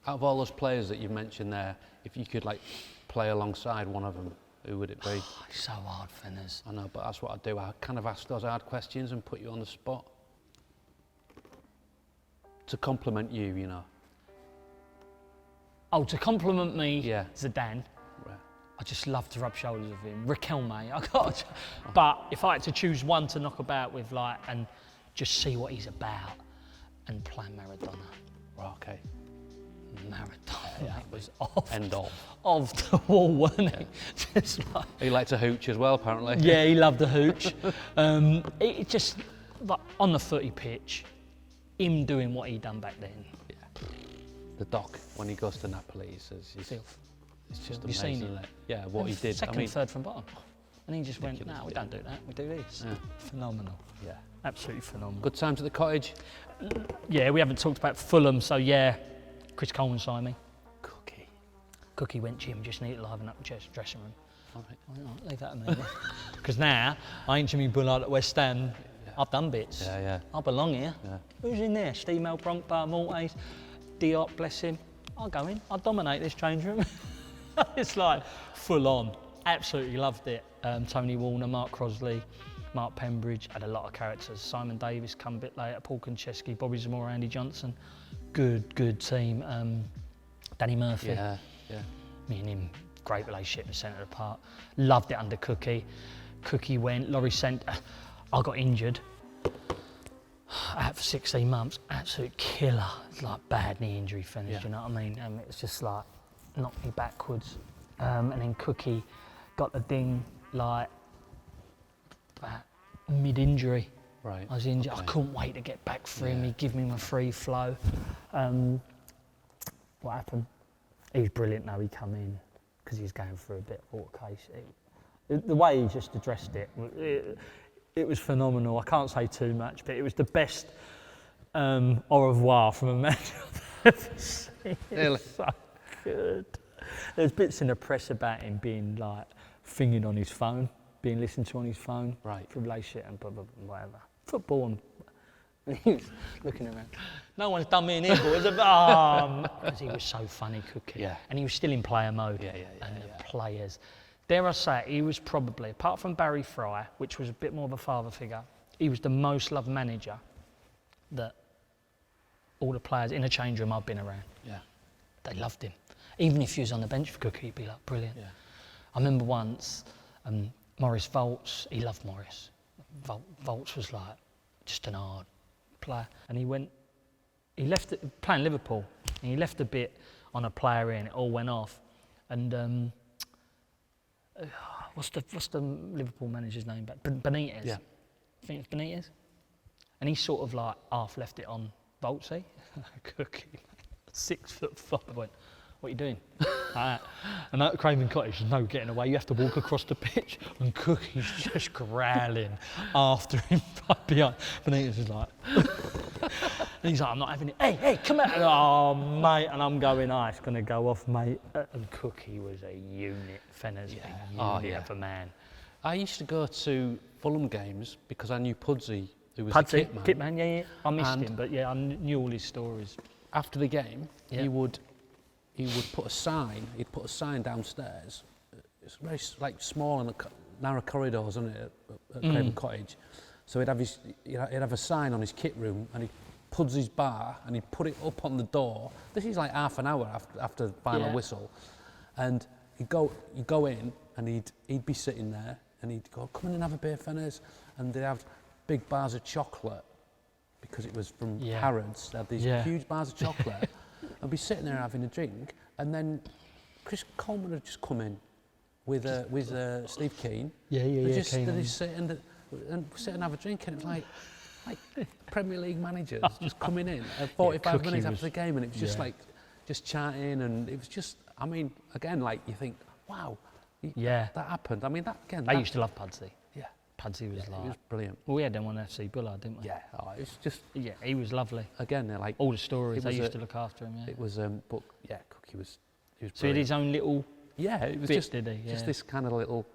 Out of all those players that you mentioned there, if you could like play alongside one of them, who would it be? It's so hard, Fenners. I know, but that's what I do. I kind of ask those hard questions and put you on the spot. To compliment you, Oh, to compliment me, Yeah. Zidane. Right. I just love to rub shoulders with him. Riquelme, but if I had to choose one to knock about with, like, and just see what he's about, and play Maradona. Right, okay. Maradona, it was off. End of. Off the wall, wasn't he? Just like, He liked to hooch as well, apparently. yeah, he loved the hooch. It just, like, on the footy pitch, him doing what he done back then. Yeah. The doc, when he goes to Napoli, he says, Filth. it's just Have you amazing. seen it? Yeah, what he did. Second, third from bottom. And he just went, no, we don't do that, we do this. Yeah. Phenomenal. Yeah. Absolutely phenomenal. Good times at the cottage. Yeah, we haven't talked about Fulham, so yeah, Chris Coleman signed me. Cookie went, Jim, just need to liven up the dressing room. All right. All right, leave that to me. Because now, I ain't Jimmy Bullard at West Ham. I've done bits. Yeah, yeah. I belong here. Yeah. Who's in there? Steve Malbronk, Bar Maltese, Diop, bless him. I'll go in. I'll dominate this change room. It's like full on. Absolutely loved it. Tony Warner, Mark Crosley, Mark Pembridge, had a lot of characters. Simon Davis come a bit later, Paul Konchesky, Bobby Zamora, Andy Johnson. Good team. Danny Murphy. Yeah. Me and him, great relationship in the centre of the park. Loved it under Cookie. Cookie went, Laurie sent. I got injured. Out for 16 months, absolute killer. It's like bad knee injury finish, Yeah. you know what I mean? It's just like knocked me backwards. And then Cookie got the ding like mid-injury. Right. I was injured. Okay. I couldn't wait to get back for him. Yeah. He'd give me my free flow. What happened? He was brilliant though. He come in because he was going through a bit of altercation. The way he just addressed it was phenomenal. I can't say too much, but it was the best au revoir from a manager I've ever seen. It was so good. There's bits in the press about him being like fingering on his phone, being listened to on his phone, Right. for relationship and blah, blah, blah, whatever. Football and he was looking around. No one's done me an ear, boys. Because he was so funny, Cookie. Yeah. And he was still in player mode. Yeah, and the players. Dare I say, he was probably, apart from Barry Fry, which was a bit more of a father figure, he was the most loved manager that all the players in a change room I've been around. Yeah. They loved him. Even if he was on the bench for Cookie, he'd be like, brilliant. Yeah. I remember once, Maurice Volts, he loved Maurice. Volts was like just an hard player. And he left it, playing Liverpool, and he left a bit on a player in, it all went off. And what's the Liverpool manager's name back? Benitez. Yeah. I think it's Benitez. And he sort of like half left it on Voltsy. Cookie, 6'5", went, what are you doing? And at Craven Cottage, there's no getting away. You have to walk across the pitch, and Cookie's just growling after him behind. Benitez is like, and he's like, I'm not having it. Hey, come out. Oh, mate. And I'm going, it's going to go off, mate. And Cookie was a unit. Fenners, a unit of a man. I used to go to Fulham games because I knew Pudsey, who was Pudsey, the kit man, yeah. I missed And him, but yeah, I knew all his stories. After the game, Yeah. he would put a sign. He'd put a sign downstairs. It's very like small and narrow corridors, isn't it, at Craven Cottage. So he'd have a sign on his kit room, and he'd Pudsey's bar, and he'd put it up on the door. This is like half an hour after the final whistle, and he'd go in, and he'd be sitting there, and he'd go, come in and have a beer, Fenners, and they'd have big bars of chocolate because it was from Harrods. They had these huge bars of chocolate. I'd be sitting there having a drink, and then Chris Coleman would just come in with Steve Keane. They'd just sit and sit and have a drink, and it was like Premier League managers just coming in at 45 minutes after the game, and it was just like just chatting, and it was just, I mean, again, like you think, wow, that happened. I mean, that again. I used to love Pudsey. Yeah. Pudsey was like, it was brilliant. Well, we had him on FC Bullard, didn't we? Yeah, it was just. Yeah, he was lovely. Again, they're like all the stories. They used to look after him. Yeah. It was, but yeah, Cookie was. He was. So he had his own little. Yeah, it was bit, just. did he? Yeah. Just this kind of little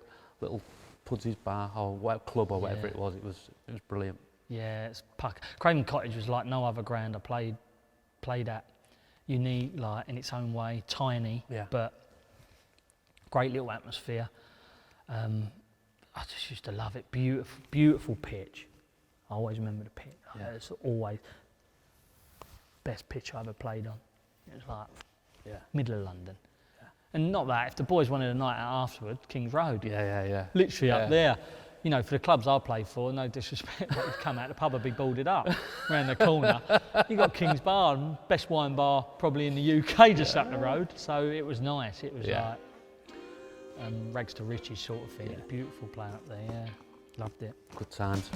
Pudsey's bar or club or whatever it was. It was brilliant. Yeah, it's puck. Craven Cottage was like no other ground I played at. Unique, like in its own way, tiny, but great little atmosphere. I just used to love it. Beautiful pitch. I always remember the pitch. It's always best pitch I ever played on. It was like middle of London. Yeah. And not that, if the boys wanted a night out afterward, King's Road. Yeah. Literally up there. You know, for the clubs I played for, no disrespect, but you'd come out, the pub would be boarded up around the corner. You got King's Bar, best wine bar probably in the UK, just up the road. So it was nice. It was like rags to riches sort of thing. It was beautiful playing up there. Yeah, loved it. Good times.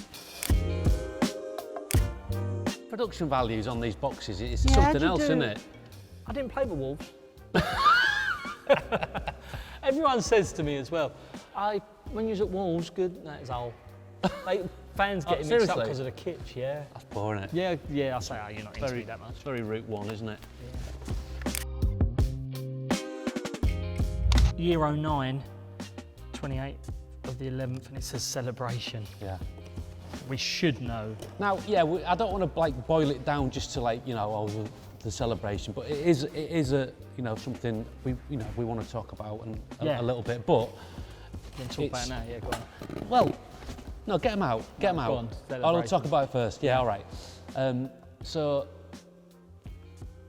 production values on these boxes, it's something else, isn't it? I didn't play with Wolves. Everyone says to me as well, when you was at Wolves, good, that is old. Like, fans getting mixed up because of the kitsch, yeah. That's boring, isn't it? Yeah, I say, you're not into me that much. It's very Route 1, isn't it? Yeah. Year 09, 28th of the 11th, and it says celebration. Yeah. We should know. Now, yeah, I don't want to like boil it down just to like, the celebration, but it is a, something we want to talk about and a little bit, but you can talk about it now, yeah, go on. Well, no, get them out. On, I'll talk about it first. Yeah, all right. So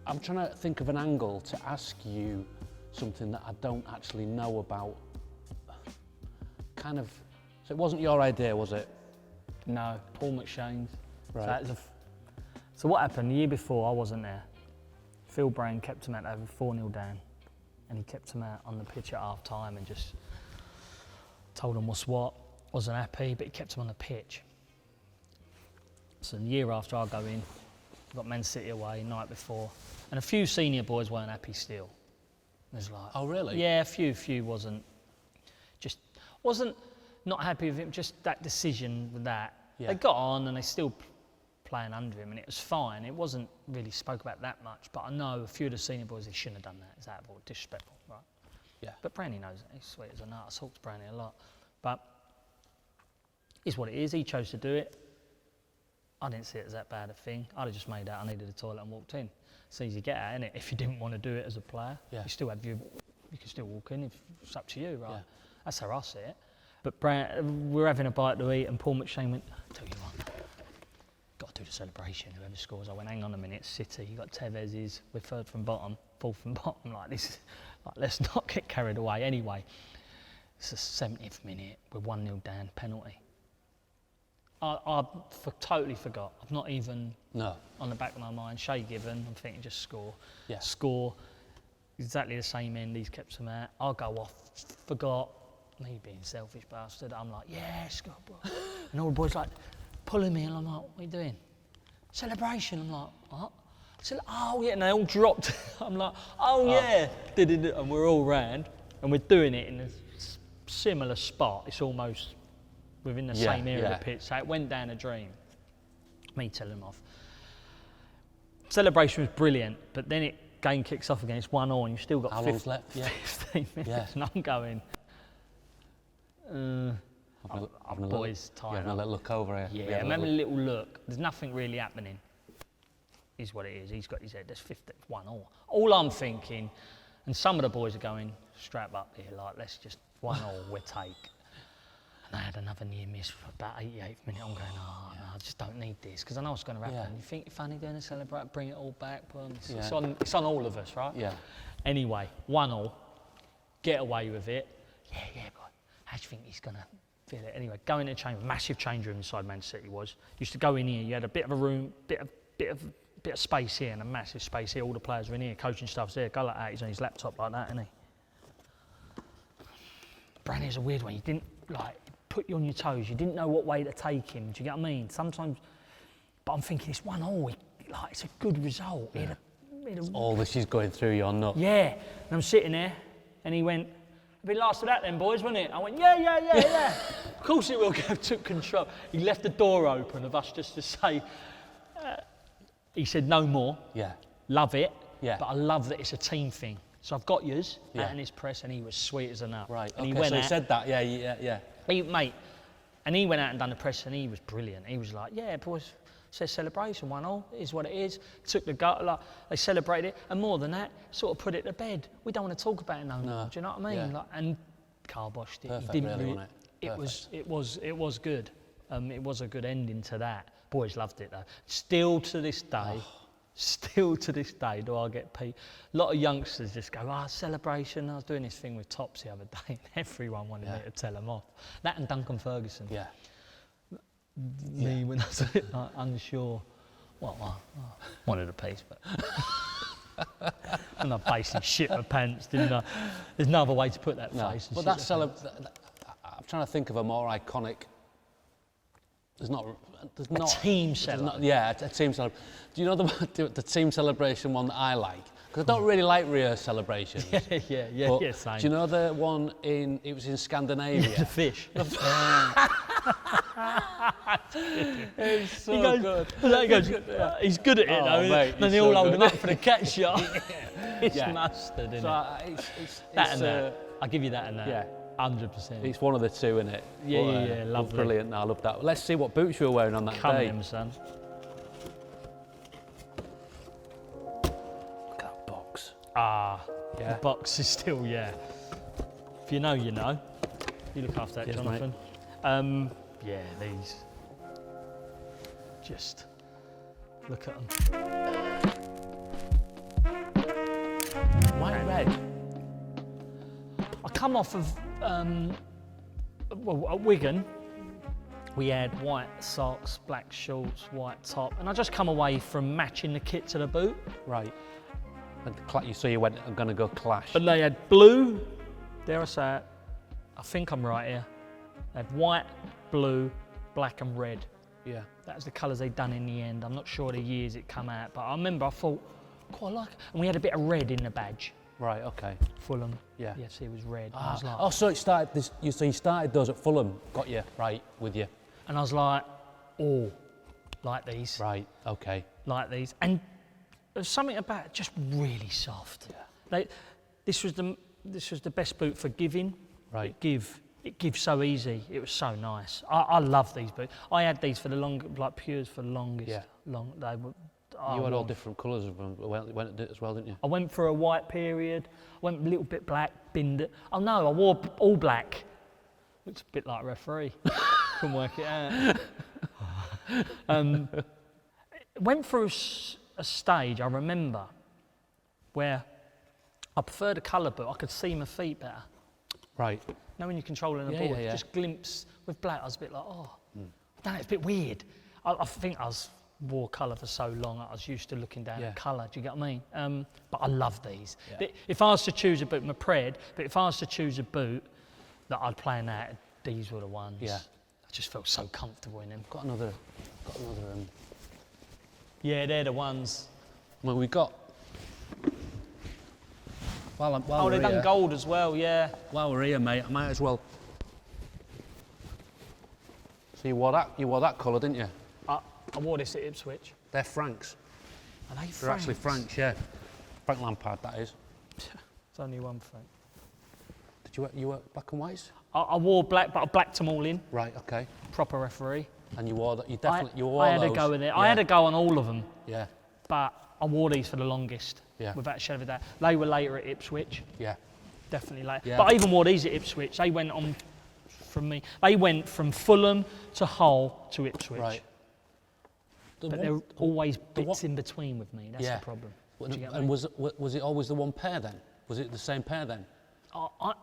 I'm trying to think of an angle to ask you something that I don't actually know about. So it wasn't your idea, was it? No, Paul McShane's. Right. So what happened the year before? I wasn't there. Phil Brown kept him out over 4-0 down, and he kept him out on the pitch at half time and just told him what's what. Wasn't happy, but he kept him on the pitch. So the year after, I go in, got Man City away night before, and a few senior boys weren't happy still. It was like, oh really? Yeah, a few wasn't not happy with him. Just that decision with that. Yeah. They got on and they still playing under him, and it was fine. It wasn't really spoke about that much, but I know a few of the senior boys, they shouldn't have done that. It's out of order, disrespectful, right? Yeah. But Brownie knows it. He's sweet as a nut. I talk to Brownie a lot, but it's what it is. He chose to do it. I didn't see it as that bad a thing. I'd have just made out I needed a toilet and walked in. It's easy to get out, isn't it? If you didn't want to do it as a player, you can still walk in. It's up to you, right? Yeah. That's how I see it. But we're having a bite to eat, and Paul McShane went, tell you what, got to do the celebration, whoever scores. I went, hang on a minute, City, you got Tevez's, we're third from bottom, fourth from bottom, like this, let's not get carried away. Anyway, it's the 70th minute, we're 1-0 down, penalty. I totally forgot. I've not even on the back of my mind. Shay Given, I'm thinking just score. Yeah. Score, exactly the same end, he's kept them out. I'll go off, forgot. Me being selfish bastard, I'm like, yeah, score, bro. And all the boys like pulling me, and I'm like, what are you doing? Celebration. I'm like, what? Oh yeah, and they all dropped. I'm like, oh yeah. And we're all round, and we're doing it in a similar spot. It's almost within the same area of the pitch, so it went down a dream. Me telling them off. Celebration was brilliant, but then game kicks off again, it's 1-1, and you've still got 15 minutes, and I'm going, boys tired. Having a little look over here. Yeah, I'm having a little look. There's nothing really happening. Is what it is. He's got his head. There's 1-1. All I'm thinking, and some of the boys are going, strap up here, like, let's just 1-1, we'll take. And I had another near miss for about 88th minute. I'm going, no, I just don't need this, because I know what's going to happen. Yeah. You think you're funny doing a celebrate, bring it all back, it's on all of us, right? Yeah. Anyway, 1-1, get away with it. Yeah, boy. How do you think he's going to feel it? Anyway, go in the chamber, massive change room inside Man City was. Used to go in here, you had a bit of a room, bit of space here and a massive space here. All the players are in here, coaching staff's there. Go like that, he's on his laptop like that, isn't he? Brandy's a weird one. You didn't put you on your toes. You didn't know what way to take him. Do you get what I mean? Sometimes, but I'm thinking it's 1-1. It's a good result. Yeah. All this is going through your nut. Yeah, and I'm sitting there, and he went, "It'll be last of that then, boys, won't it?" I went, yeah. Of course it will. Gav took control. He left the door open of us just to say, he said, no more. Yeah. Love it. Yeah. But I love that it's a team thing. So I've got yours out in his press, and he was sweet as a nut. Right. And okay, he said that. Yeah. And he went out and done the press, and he was brilliant. He was like, yeah, boys, says celebration, 1-1, is what it is. Took the gut, they celebrated it, and more than that, sort of put it to bed. We don't want to talk about it no more. Do you know what I mean? Yeah. And Carl boshed it. Perfect, he didn't really, wasn't it? It was good. It was a good ending to that. Boys loved it though. Still to this day, do I get a lot of youngsters just go, celebration. I was doing this thing with Tops the other day, and everyone wanted me to tell them off. That and Duncan Ferguson. Yeah. Me when I was unsure. Well, wanted a piece, but and I basically shit my pants, didn't I? There's no other way to put that face. But I'm trying to think of a more iconic There's not a team celebration. Yeah, a team celebration. Do you know the team celebration one that I like? Because I don't really like rehearsed celebrations. Yeah, same. Do you know the one it was in Scandinavia? The fish. It's so good. He goes, he's good at it though, mate, and then they all hold him up for the catch shot. It's mustard, isn't it? I'll give you that and that. Yeah. 100%. It's one of the two, isn't it? Yeah, lovely. Brilliant, I love that. Let's see what boots you were wearing on that Come day. in, son. Look at that box. Yeah. Yeah. The box is still, If you know, you know. You look after that, Cheers, Jonathan. Yeah, these. Just look at them. White red. I come off of, at Wigan, we had white socks, black shorts, white top, and I just come away from matching the kit to the boot. Right. And so you went, I'm going to go clash. But they had blue, dare I say it, I think I'm right here. They had white, blue, black and red. Yeah. That was the colours they'd done in the end. I'm not sure the years it come out, but I remember I thought, quite like it. And we had a bit of red in the badge. Right, okay. Fulham. Yeah. Yes, it was red. I was like, so it started this. So you started those at Fulham, got you right with you. and I was like, oh, like these. Right, okay. Like these. And there's something about it just really soft. Yeah. This was the best boot for giving. Right. It gives so easy. It was so nice. I love these boots. I had these for the pures for the longest. Yeah. They were. You had all different colours of them went as well, didn't you? I went for a white period. I went a little bit black, binned it. Oh no, I wore all black. Looks a bit like a referee. Couldn't work it out. Went through a stage, I remember, where I preferred a colour boot. I could see my feet better. Right. Now when you're controlling the ball, just glimpse with black, I was a bit like, I don't know, it's a bit weird. I think I wore colour for so long, I was used to looking down at colour, do you get what I mean? But I love these. Yeah. If I was to choose a boot, I'm a Pred, but if I was to choose a boot that I'd plan out, these were the ones. Yeah. I just felt so comfortable in them. Got another. Yeah, they're the ones. Well, we got. While they've done gold as well, yeah. While we're here, mate, I might as well. So you wore that colour, didn't you? I wore this at Ipswich. They're Franks. Are they Franks? They're actually Franks, yeah. Frank Lampard, that is. It's only one Frank. Did you wear black and whites? I wore black, but I blacked them all in. Right, okay. Proper referee. And you wore that. You wore I had those. a go in it. Yeah. I had a go on all of them. Yeah. But I wore these for the longest. Yeah. Without a shadow of a doubt. They were later at Ipswich. Yeah. Definitely later. Yeah. But I even wore these at Ipswich. They went on from me. They went from Fulham to Hull to Ipswich. Right. But there were always bits in between with me. That's Yeah. the problem. And was it always the one pair then? Was it the same pair then? I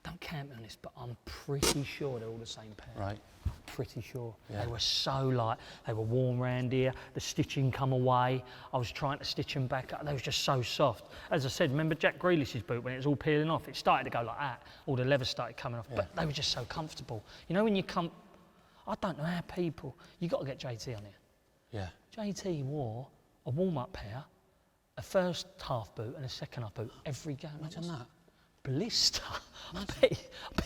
don't count me on this, but I'm pretty sure they're all the same pair. Right. Pretty sure. Yeah. They were so light. They were warm round here. The stitching come away. I was trying to stitch them back up. They were just so soft. As I said, remember Jack Grealish's boot when it was all peeling off? It started to go like that. All the leather started coming off. Yeah. But they were just so comfortable. You know when you come... I don't know how people... You've got to get JT on here. Yeah. JT wore a warm-up pair, a first half boot and a second half boot every game. Imagine that. Blister. I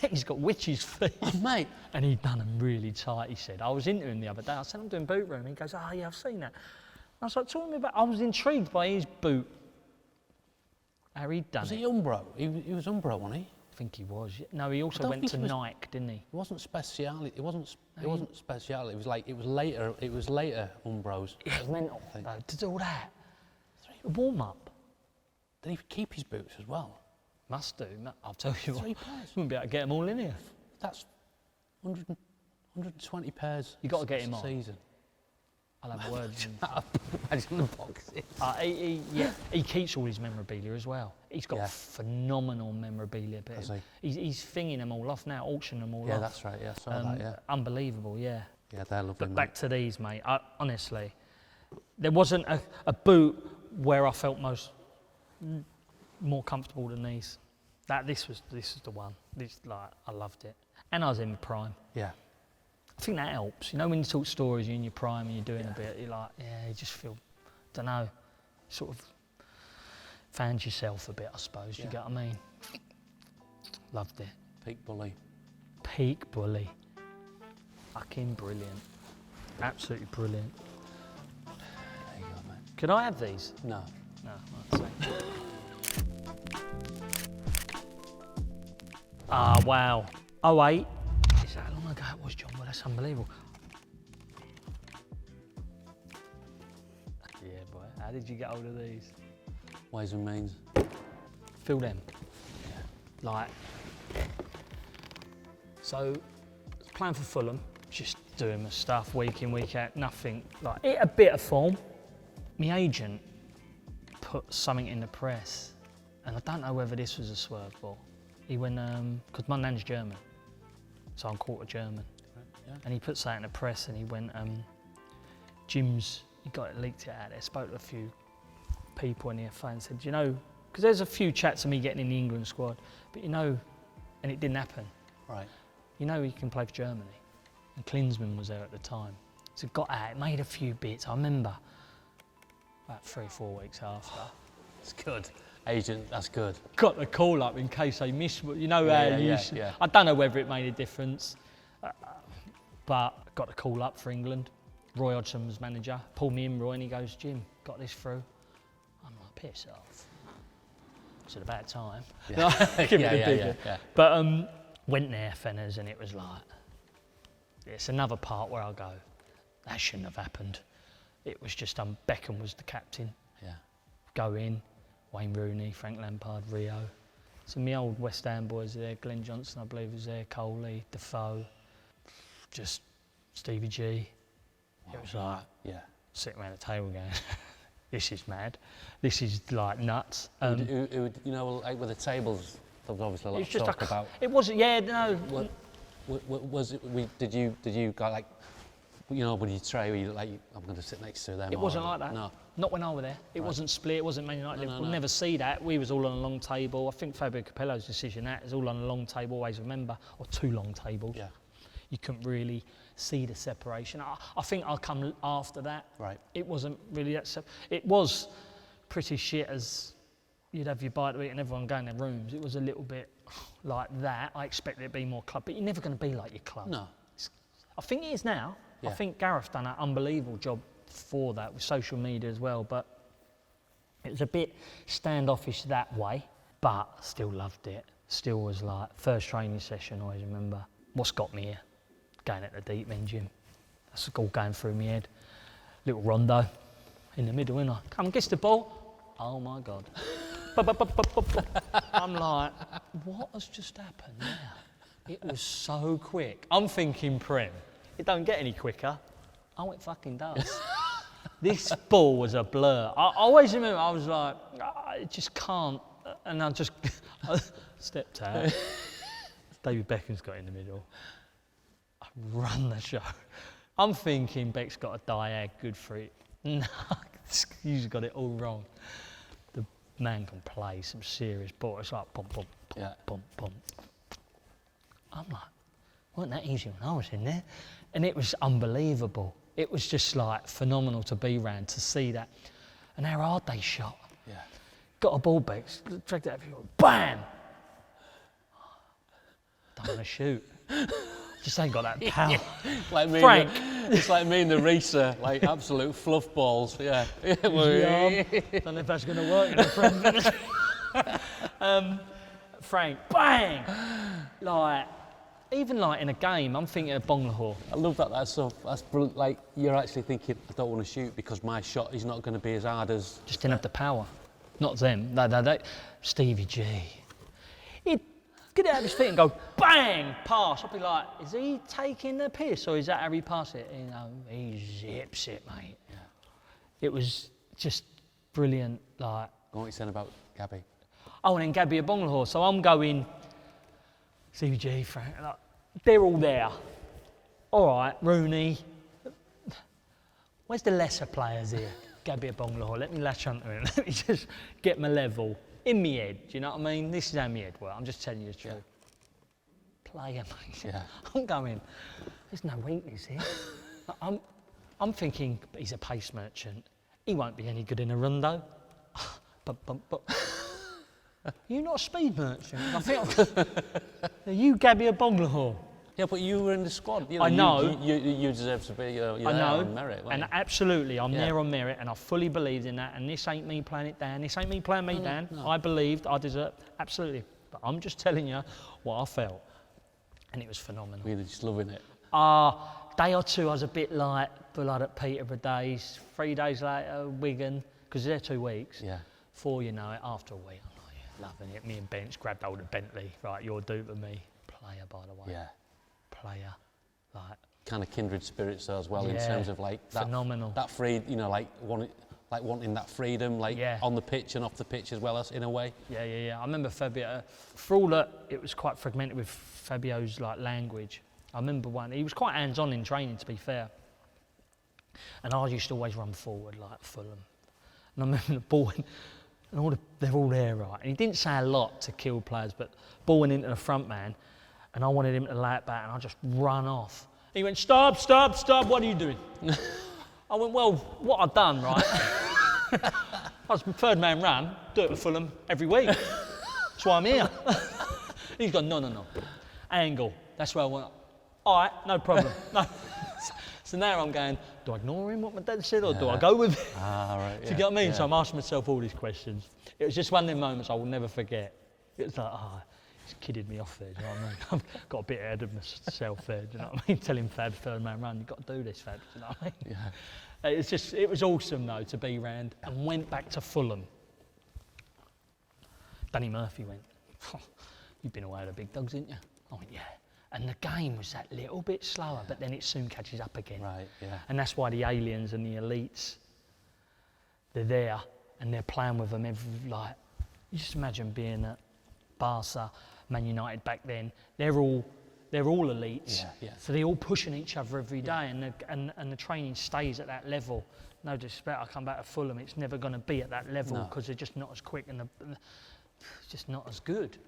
bet he's got witch's feet. Oh, mate. And he'd done them really tight, he said. I was into him the other day. I said, I'm doing boot room. He goes, oh, yeah, I've seen that. I was like, talking about... I was intrigued by his boot. How he'd done it. Was he Umbro? He was Umbro, wasn't he? I think he was. No, he also went to Nike, didn't he? It wasn't Speciality. It wasn't Speciality. It was like it was later Umbros. Yeah, it was mental though, to do all that. A warm up. Did he keep his boots as well? Must do. I'll tell you what. 3 pairs. Wouldn't be able to get them all in here. That's 120 pairs. You got to get him on. Season. I'll have a word with him. Imagine the boxes. He keeps all his memorabilia as well. He's got phenomenal memorabilia. He's thinging them all off now, auctioning them all off. Yeah, that's right. Yeah, I saw that. Yeah. Unbelievable. Yeah. Yeah, they're lovely. But back to these, mate. Honestly, there wasn't a boot where I felt more comfortable than these. This was the one. I loved it, and I was in my prime. Yeah. I think that helps. You know, when you talk stories, you're in your prime and you're doing a bit, you're like, yeah, you just feel, don't know, sort of fans yourself a bit, I suppose. You get what I mean? Loved it. Peak bully. Peak bully. Fucking brilliant. Absolutely brilliant. There you go, mate. Could I have these? No. No, I'd say. Ah, wow. 08. Is that how long ago it was, John? Well, that's unbelievable. Yeah, boy. How did you get hold of these? Ways and means. Feel them. Like, so, playing for Fulham, just doing my stuff week in, week out, nothing. Like, a bit of form. My agent put something in the press, and I don't know whether this was a swerve or. He went, because my nan's German, so I'm quarter German. Right, yeah. And he put something in the press and he went, Jim's, he got it leaked out there, spoke to a few people in the FA and said, you know, because there's a few chats of me getting in the England squad, but you know, and it didn't happen. Right. You know, he can play for Germany. And Klinsmann was there at the time. So it got out, it made a few bits. I remember about 3 or 4 weeks after. It's good. Agent, that's good. Got the call up in case they missed, you know, yeah. I don't know whether it made a difference, but got the call up for England. Roy Hodgson was manager, pulled me in, Roy, and he goes, Jim, got this through. I'm like, piss off. It's about time. Yeah. Give it a dig. But went there, Fenners, and it was like, it's another part where I go, that shouldn't have happened. It was just, Beckham was the captain. Yeah. Go in. Wayne Rooney, Frank Lampard, Rio. So my old West Ham boys there, Glenn Johnson, I believe, was there, Coley, Defoe, just Stevie G. Wow. It was like sitting around the table going, this is mad. This is like nuts. You know, like with the tables, there was obviously a lot of talk about. It wasn't, Was it? Did you go like? You know, when you try, were you like, I'm going to sit next to them? It wasn't like that. No. Not when I was there. It wasn't split, it wasn't Man United. We'll never see that. We was all on a long table. I think Fabio Capello's decision, that is all on a long table, always remember, or 2 long tables. Yeah. You couldn't really see the separation. I think I'll come after that. Right. It wasn't really that it was pretty shit as you'd have your bite to eat and everyone go in their rooms. It was a little bit like that. I expected it to be more club, but you're never going to be like your club. No. I think it is now. Yeah. I think Gareth done an unbelievable job for that with social media as well, but it was a bit standoffish that way, but still loved it. Still was like, first training session, I always remember. What's got me here? Going at the deep end, Jim. That's all going through my head. Little rondo in the middle, innit? Come, kiss the ball. Oh my God. I'm like, what has just happened now? It was so quick. I'm thinking Prem. It don't get any quicker. Oh, it fucking does. This ball was a blur. I always remember, I was like, I just can't. And I just I stepped out. David Beckham's got in the middle. I run the show. I'm thinking Beck's got a diag, good for it. No, you've got it all wrong. The man can play some serious ball. It's like pom, pom, pom, pom, pom. I'm like, wasn't that easy when I was in there? And it was unbelievable. It was just like phenomenal to be round, to see that. And how hard they shot. Yeah. Got a ball back, dragged it out, bam! Don't want to shoot. Just ain't got that power. Like me Frank. It's like me and the Reeser, like absolute fluff balls. Yeah. Don't know if that's going to work in a friend. Frank, bang! Like, even like in a game, I'm thinking of Bonglahor. I love that. That's brilliant. Like, you're actually thinking, I don't want to shoot because my shot is not going to be as hard as. Just didn't have the power. Not them. Stevie G. He'd get it out of his feet and go, bang, pass. I'd be like, is he taking the piss or is that how he pass it? You know, he zips it, mate. Yeah. It was just brilliant. Like. What are you saying about Gabby? Oh, and then Gabby at Bonglahor. So I'm going, Stevie G, Frank, like, they're all there. All right, Rooney. Where's the lesser players here? Gabby at Bonglahor. Let me latch onto it. Let me just get my level in my head. Do you know what I mean? This is how my head works. I'm just telling you the truth. player, mate. Yeah. I'm going, there's no weakness here. I'm thinking, but he's a pace merchant. He won't be any good in a rondo. But you're not a speed merchant. I think you Gabby a Bonglahor. Yeah, but you were in the squad. You know, I know. You deserve to be you're I there know. on merit. And You? absolutely, I'm there on merit, and I fully believed in that. And this ain't me playing it down. This ain't me playing me down. No. I believed, I deserved. Absolutely. But I'm just telling you what I felt. And it was phenomenal. Really just loving it. Day or two, I was a bit like Bullard at Peterborough days. 3 days later, Wigan, because they're 2 weeks. Yeah. 4, you know it, after a week, I'm like, yeah, loving it. Me and Bench grabbed hold of Bentley. Right, you're due to me. Player, by the way. Yeah. Player. Like, kind of kindred spirits though as well in Yeah, terms of like that, phenomenal. That free, you know, like wanting that freedom, like on the pitch and off the pitch as well as in a way. Yeah. I remember Fabio. For all that, it was quite fragmented with Fabio's like language. I remember one. He was quite hands-on in training, to be fair. And I used to always run forward like Fulham. And I remember the ball, and they're all there, right? And he didn't say a lot to kill players, but ball went into the front man, and I wanted him to lay it back, and I just run off. He went, stop, what are you doing? I went, well, what I've done, right? I was third man run, do it for Fulham every week. That's why I'm here. He's gone, no. Angle, that's where I went. All right, no problem. No. So now I'm going, do I ignore him, what my dad said, or do I go with it? Right. Do you get what I mean? So I'm asking myself all these questions. It was just one of them moments I will never forget. It was like, he's kidded me off there, do you know what I mean? I've got a bit ahead of myself there, do you know what I mean? Telling Fab, third man run, you've got to do this, Fab, do you know what I mean? Yeah. It was awesome though to be round, and went back to Fulham. Danny Murphy went, you've been away with the big dogs, didn't you? I went, yeah. And the game was that little bit slower, but then it soon catches up again. Right, yeah. And that's why the aliens and the elites, they're there and they're playing with them you just imagine being at Barca, Man United back then. They're all elites. Yeah. So they're all pushing each other every day, and the training stays at that level. No disrespect, I come back to Fulham, it's never going to be at that level because they're just not as quick and just not as good.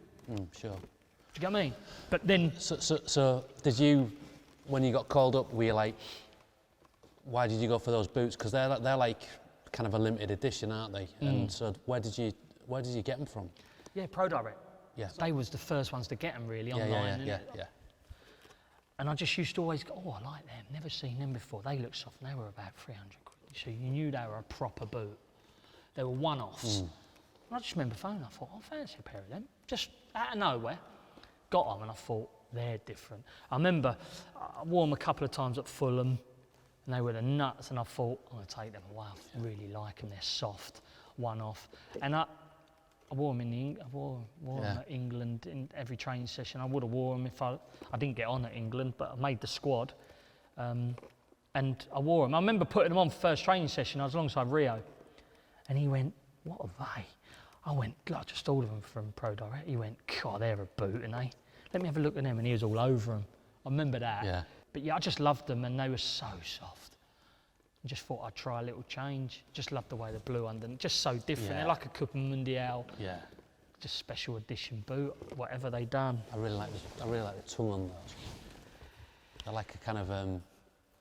Sure. Do you get what I mean? But then... So did you, when you got called up, were you like, why did you go for those boots? Because they're like kind of a limited edition, aren't they? And so where did you get them from? Yeah, Pro Direct. Yeah. They was the first ones to get them really online. Yeah. And I just used to always go, I like them, never seen them before. They look soft, and they were about 300 quid. So you knew they were a proper boot. They were one-offs. And I just remember phoning, I thought, I fancy a pair of them. Just out of nowhere. Got them and I thought, they're different. I remember I wore them a couple of times at Fulham and they were the nuts, and I thought, I'm going to take them away. I really like them, they're soft, one-off. And I wore them them at England in every training session. I would have worn them if I didn't get on at England, but I made the squad. And I wore them. I remember putting them on for first training session. I was alongside Rio. And he went, what are they? I went, I just ordered them from Pro Direct. He went, God, they're a boot, and they. Let me have a look at them, and he was all over them. I remember that. Yeah. But yeah, I just loved them, and they were so soft. I just thought I'd try a little change. Just loved the way the blue under, just so different. Yeah. They're like a Cup Mundial. Yeah. Just special edition boot, whatever they done. I really like the tongue on those. They're like a kind of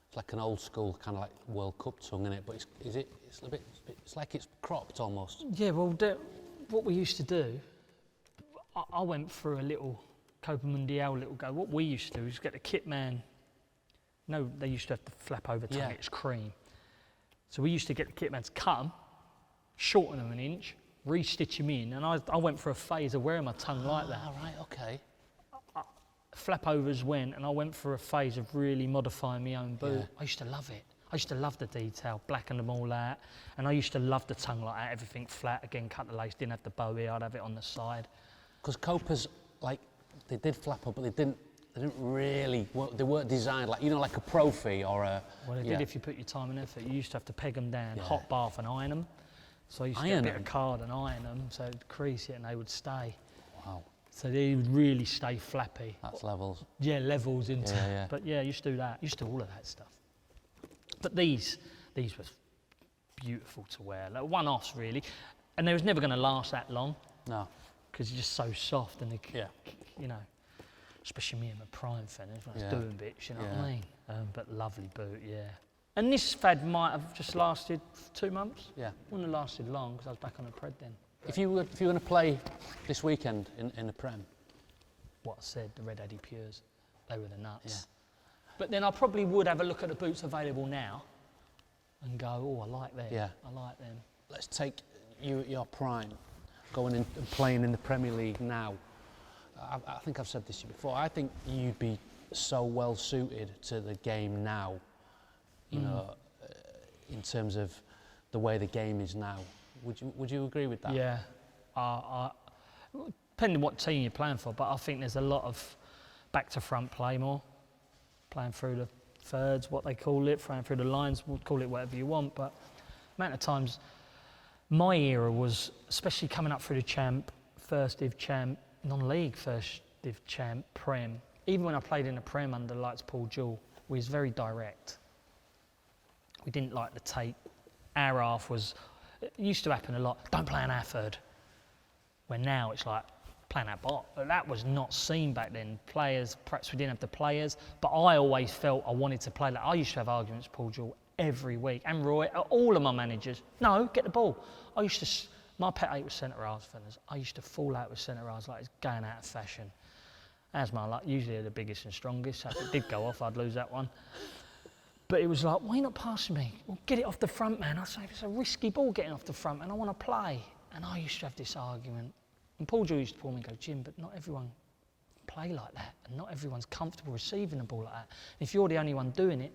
it's like an old school kind of like World Cup tongue in it, but it's like it's cropped almost. Yeah, well, what we used to do, I went through a little Copa Mundial little go. What we used to do is get the kit man. No, they used to have the flap over tongue. It's cream. So we used to get the kit man to cut them, shorten them an inch, re-stitch them in, and I went for a phase of wearing my tongue like that. Right, okay. Flap overs went, and I went for a phase of really modifying my own boot. Yeah. I used to love it. I used to love the detail, blacken them all out, and I used to love the tongue like that, everything flat, again, cut the lace, didn't have the bow here, I'd have it on the side. Because Copas, like, they did flap up, but they didn't really, they weren't designed like, like a Profi or a... Well, they did if you put your time and effort. You used to have to peg them down, hot bath and iron them. So I used to get a bit of card and iron them, so it'd crease it and they would stay. Wow. So they would really stay flappy. That's levels. Yeah, levels into. Yeah. But yeah, I used to do that. I used to do all of that stuff. But these were beautiful to wear. Like one-offs really, and they was never going to last that long. No. Because you're just so soft and they, especially me in my prime Fenners when I was Yeah. doing bits, you know what Yeah. I mean? But lovely boot, yeah. And this fad might have just lasted 2 months. Yeah. Wouldn't have lasted long because I was back on a Pred then. If you were going to play this weekend in the Prem, What I said, the red Adipures, they were the nuts. But then I probably would have a look at the boots available now and go, oh, I like them. Yeah. I like them. let's take you at your prime, going in and playing in the Premier League now. I think I've said this to you before. I think you'd be so well suited to the game now, you know, in terms of the way the game is now. Would you agree with that? Yeah. Depending on what team you're playing for, but I think there's a lot of back to front play more, playing through the thirds, what they call it, playing through the lines, we'll call it whatever you want, but amount of times my era was, especially coming up through the champ, first div champ, non-league first div champ, Prem. Even when I played in the Prem under the likes of Paul Jewell, we was very direct. We didn't like the take. Our half was, it used to happen a lot, don't play an our third. Where now it's like, playing that bot. But that was not seen back then. Players, perhaps we didn't have the players, but I always felt I wanted to play that. I used to have arguments with Paul Jewell every week, and Roy, all of my managers. No, get the ball. I used to, my pet hate was centre halves, Fenners. I used to fall out with centre halves like it's going out of fashion. As my luck, usually they're the biggest and strongest, so if it did go off, I'd lose that one. But it was like, why are you not passing me? Well, get it off the front, man. I say, it's a risky ball getting off the front, and I want to play. And I used to have this argument. And Paul Jewell used to pull me and go, Jim, but not everyone play like that, and not everyone's comfortable receiving the ball like that. And if you're the only one doing it,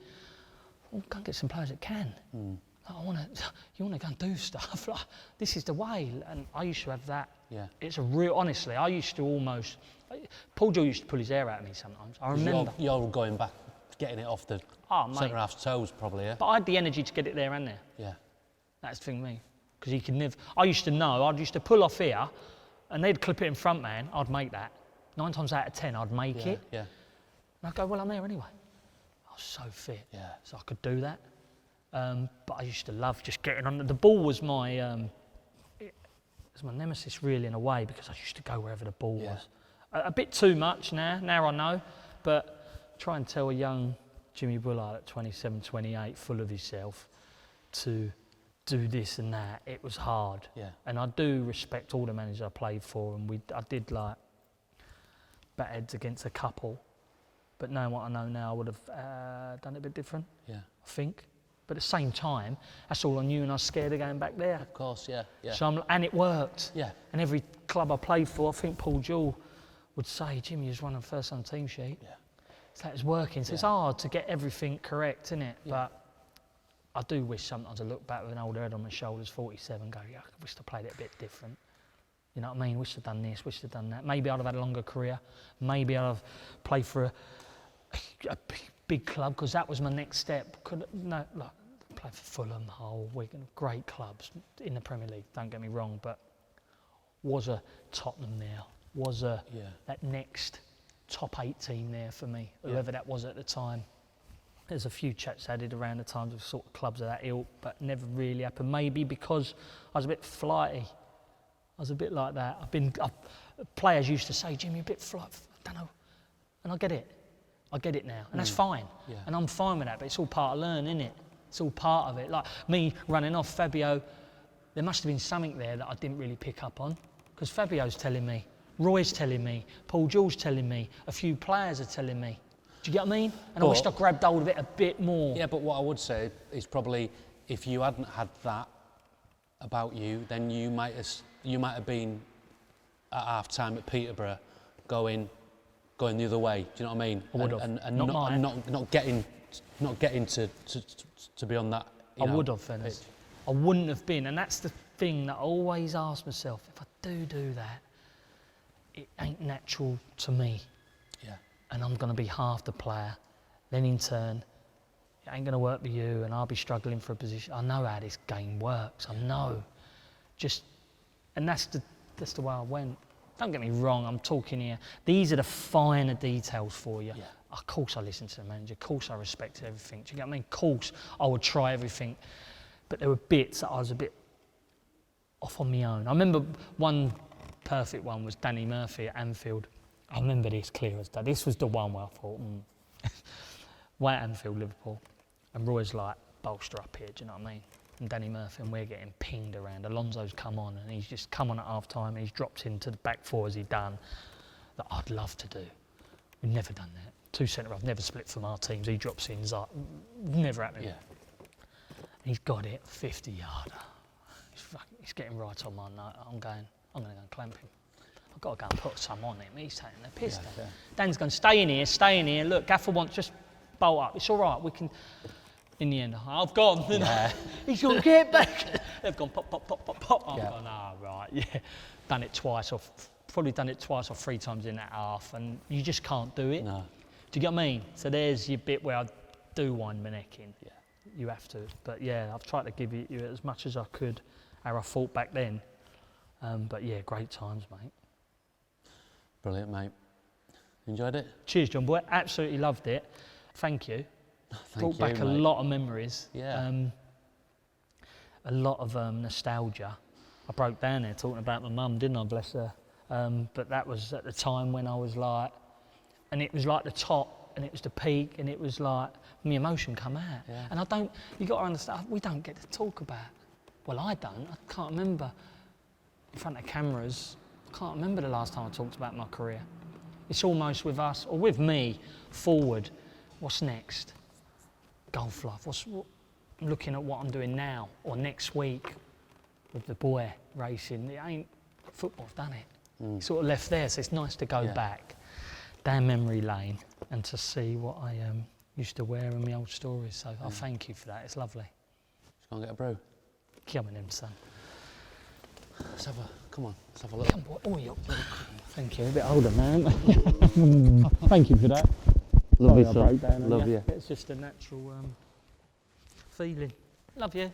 well, go and get some players that can. Like, you want to go and do stuff. Like, this is the way. And I used to have that. Yeah. It's a real, honestly, I used to almost, Paul Jewell used to pull his hair out of me sometimes. I remember. You're going back, getting it off the centre half's toes, probably, yeah? But I had the energy to get it there and there. Yeah. That's the thing with me. Because he could never, I used to know, I used to pull off here, and they'd clip it in front, man, I'd make that. 9 times out of 10, I'd make it. Yeah. And I'd go, well, I'm there anyway. I was so fit, Yeah. so I could do that. But I used to love just getting on. The ball was my, it was my nemesis really in a way, because I used to go wherever the ball was. A bit too much now I know, but try and tell a young Jimmy Bullard at 27, 28, full of himself, to do this and that, it was hard. Yeah. And I do respect all the managers I played for, and I did like bat heads against a couple, but knowing what I know now, I would have done it a bit different, Yeah. I think. But at the same time, that's all I knew, and I was scared of going back there. Of course, yeah. So and it worked. Yeah. And every club I played for, I think Paul Jewell would say, Jimmy, you was one of the first on the team sheet. Yeah. So that was working. So it's hard to get everything correct, isn't it? Yeah. But I do wish sometimes I look back with an older head on my shoulders, 47, go, yeah, I wish I played it a bit different. You know what I mean? Wish I'd done this, wish I'd done that. Maybe I'd have had a longer career. Maybe I'd have played for a big club, because that was my next step. Played for Fulham, Hull, Wigan, great clubs in the Premier League, don't get me wrong, but was a Tottenham there, was a that next top 8 team there for me, whoever that was at the time. There's a few chats added around the times of sort of clubs of that ilk, but never really happened. Maybe because I was a bit flighty. I was a bit like that. Players used to say, Jimmy, you're a bit flighty, I don't know. And I get it. I get it now. And that's fine. Yeah. And I'm fine with that, but it's all part of learning, isn't it? It's all part of it. Like me running off Fabio, there must have been something there that I didn't really pick up on. Because Fabio's telling me, Roy's telling me, Paul Jewell's telling me, a few players are telling me. Do you get what I mean? And I wished I grabbed hold of it a bit more. Yeah, but what I would say is probably if you hadn't had that about you, then you might have been at half time at Peterborough going the other way. Do you know what I mean? I would have. And not getting to be on that. I would have, Fenners. I wouldn't have been, and that's the thing that I always ask myself: if I do that, it ain't natural to me. Yeah. And I'm going to be half the player. Then in turn, it ain't going to work for you, and I'll be struggling for a position. I know how this game works. I know. And that's the way I went. Don't get me wrong. I'm talking here. These are the finer details for you. Yeah. Of course, I listen to the manager. Of course, I respected everything. Do you get what I mean? Of course, I would try everything. But there were bits that I was a bit off on my own. I remember one perfect one was Danny Murphy at Anfield. I remember this clear as day. This was the one where I thought, way at Anfield, Liverpool, and Roy's like, bolster up here, do you know what I mean? And Danny Murphy, and we're getting pinged around. Alonso's come on, and he's just come on at half time, and he's dropped into the back four as he'd done, that I'd love to do. We've never done that. 2 centre-halves, never split from our teams. He drops in, he's like, never happening. Yeah. He's got it, 50-yarder. He's getting right on my note. I'm going to go and clamp him. I've got to go and put some on him. He's taking the piss down. Yeah. Dan's going, stay in here. Look, Gaffer wants, just bolt up. It's all right, we can... In the end, I've gone. Yeah. He's going, get back. They've gone pop. I've gone, right, yeah. Done it twice, probably done it twice or 3 times in that half, and you just can't do it. No. Do you get what I mean? So there's your bit where I do wind my neck in. Yeah. You have to. But yeah, I've tried to give you as much as I could how I fought back then. But yeah, great times, mate. Brilliant, mate. Enjoyed it? Cheers, John boy. Absolutely loved it. Thank you. Brought back a lot of memories. Yeah. A lot of nostalgia. I broke down there talking about my mum, didn't I? Bless her. But that was at the time when I was like, and it was like the top, and it was the peak, and it was like, my emotion come out. Yeah. And you got to understand, we don't get to talk about. Well, I don't. I can't remember in front of cameras. I can't remember the last time I talked about my career. It's almost with us, or with me, forward. What's next? Golf life. I'm looking at what I'm doing now, or next week with the boy racing. It ain't football. I've done it. Sort of left there, so it's nice to go back down memory lane and to see what I used to wear in my old stories. So I thank you for that. It's lovely. Let's go and get a brew. Come on in, son. Come on, let's have a look. Come on, thank you. A bit older, man. Thank you for that. Love you, son. Love you. It's just a natural feeling. Love you.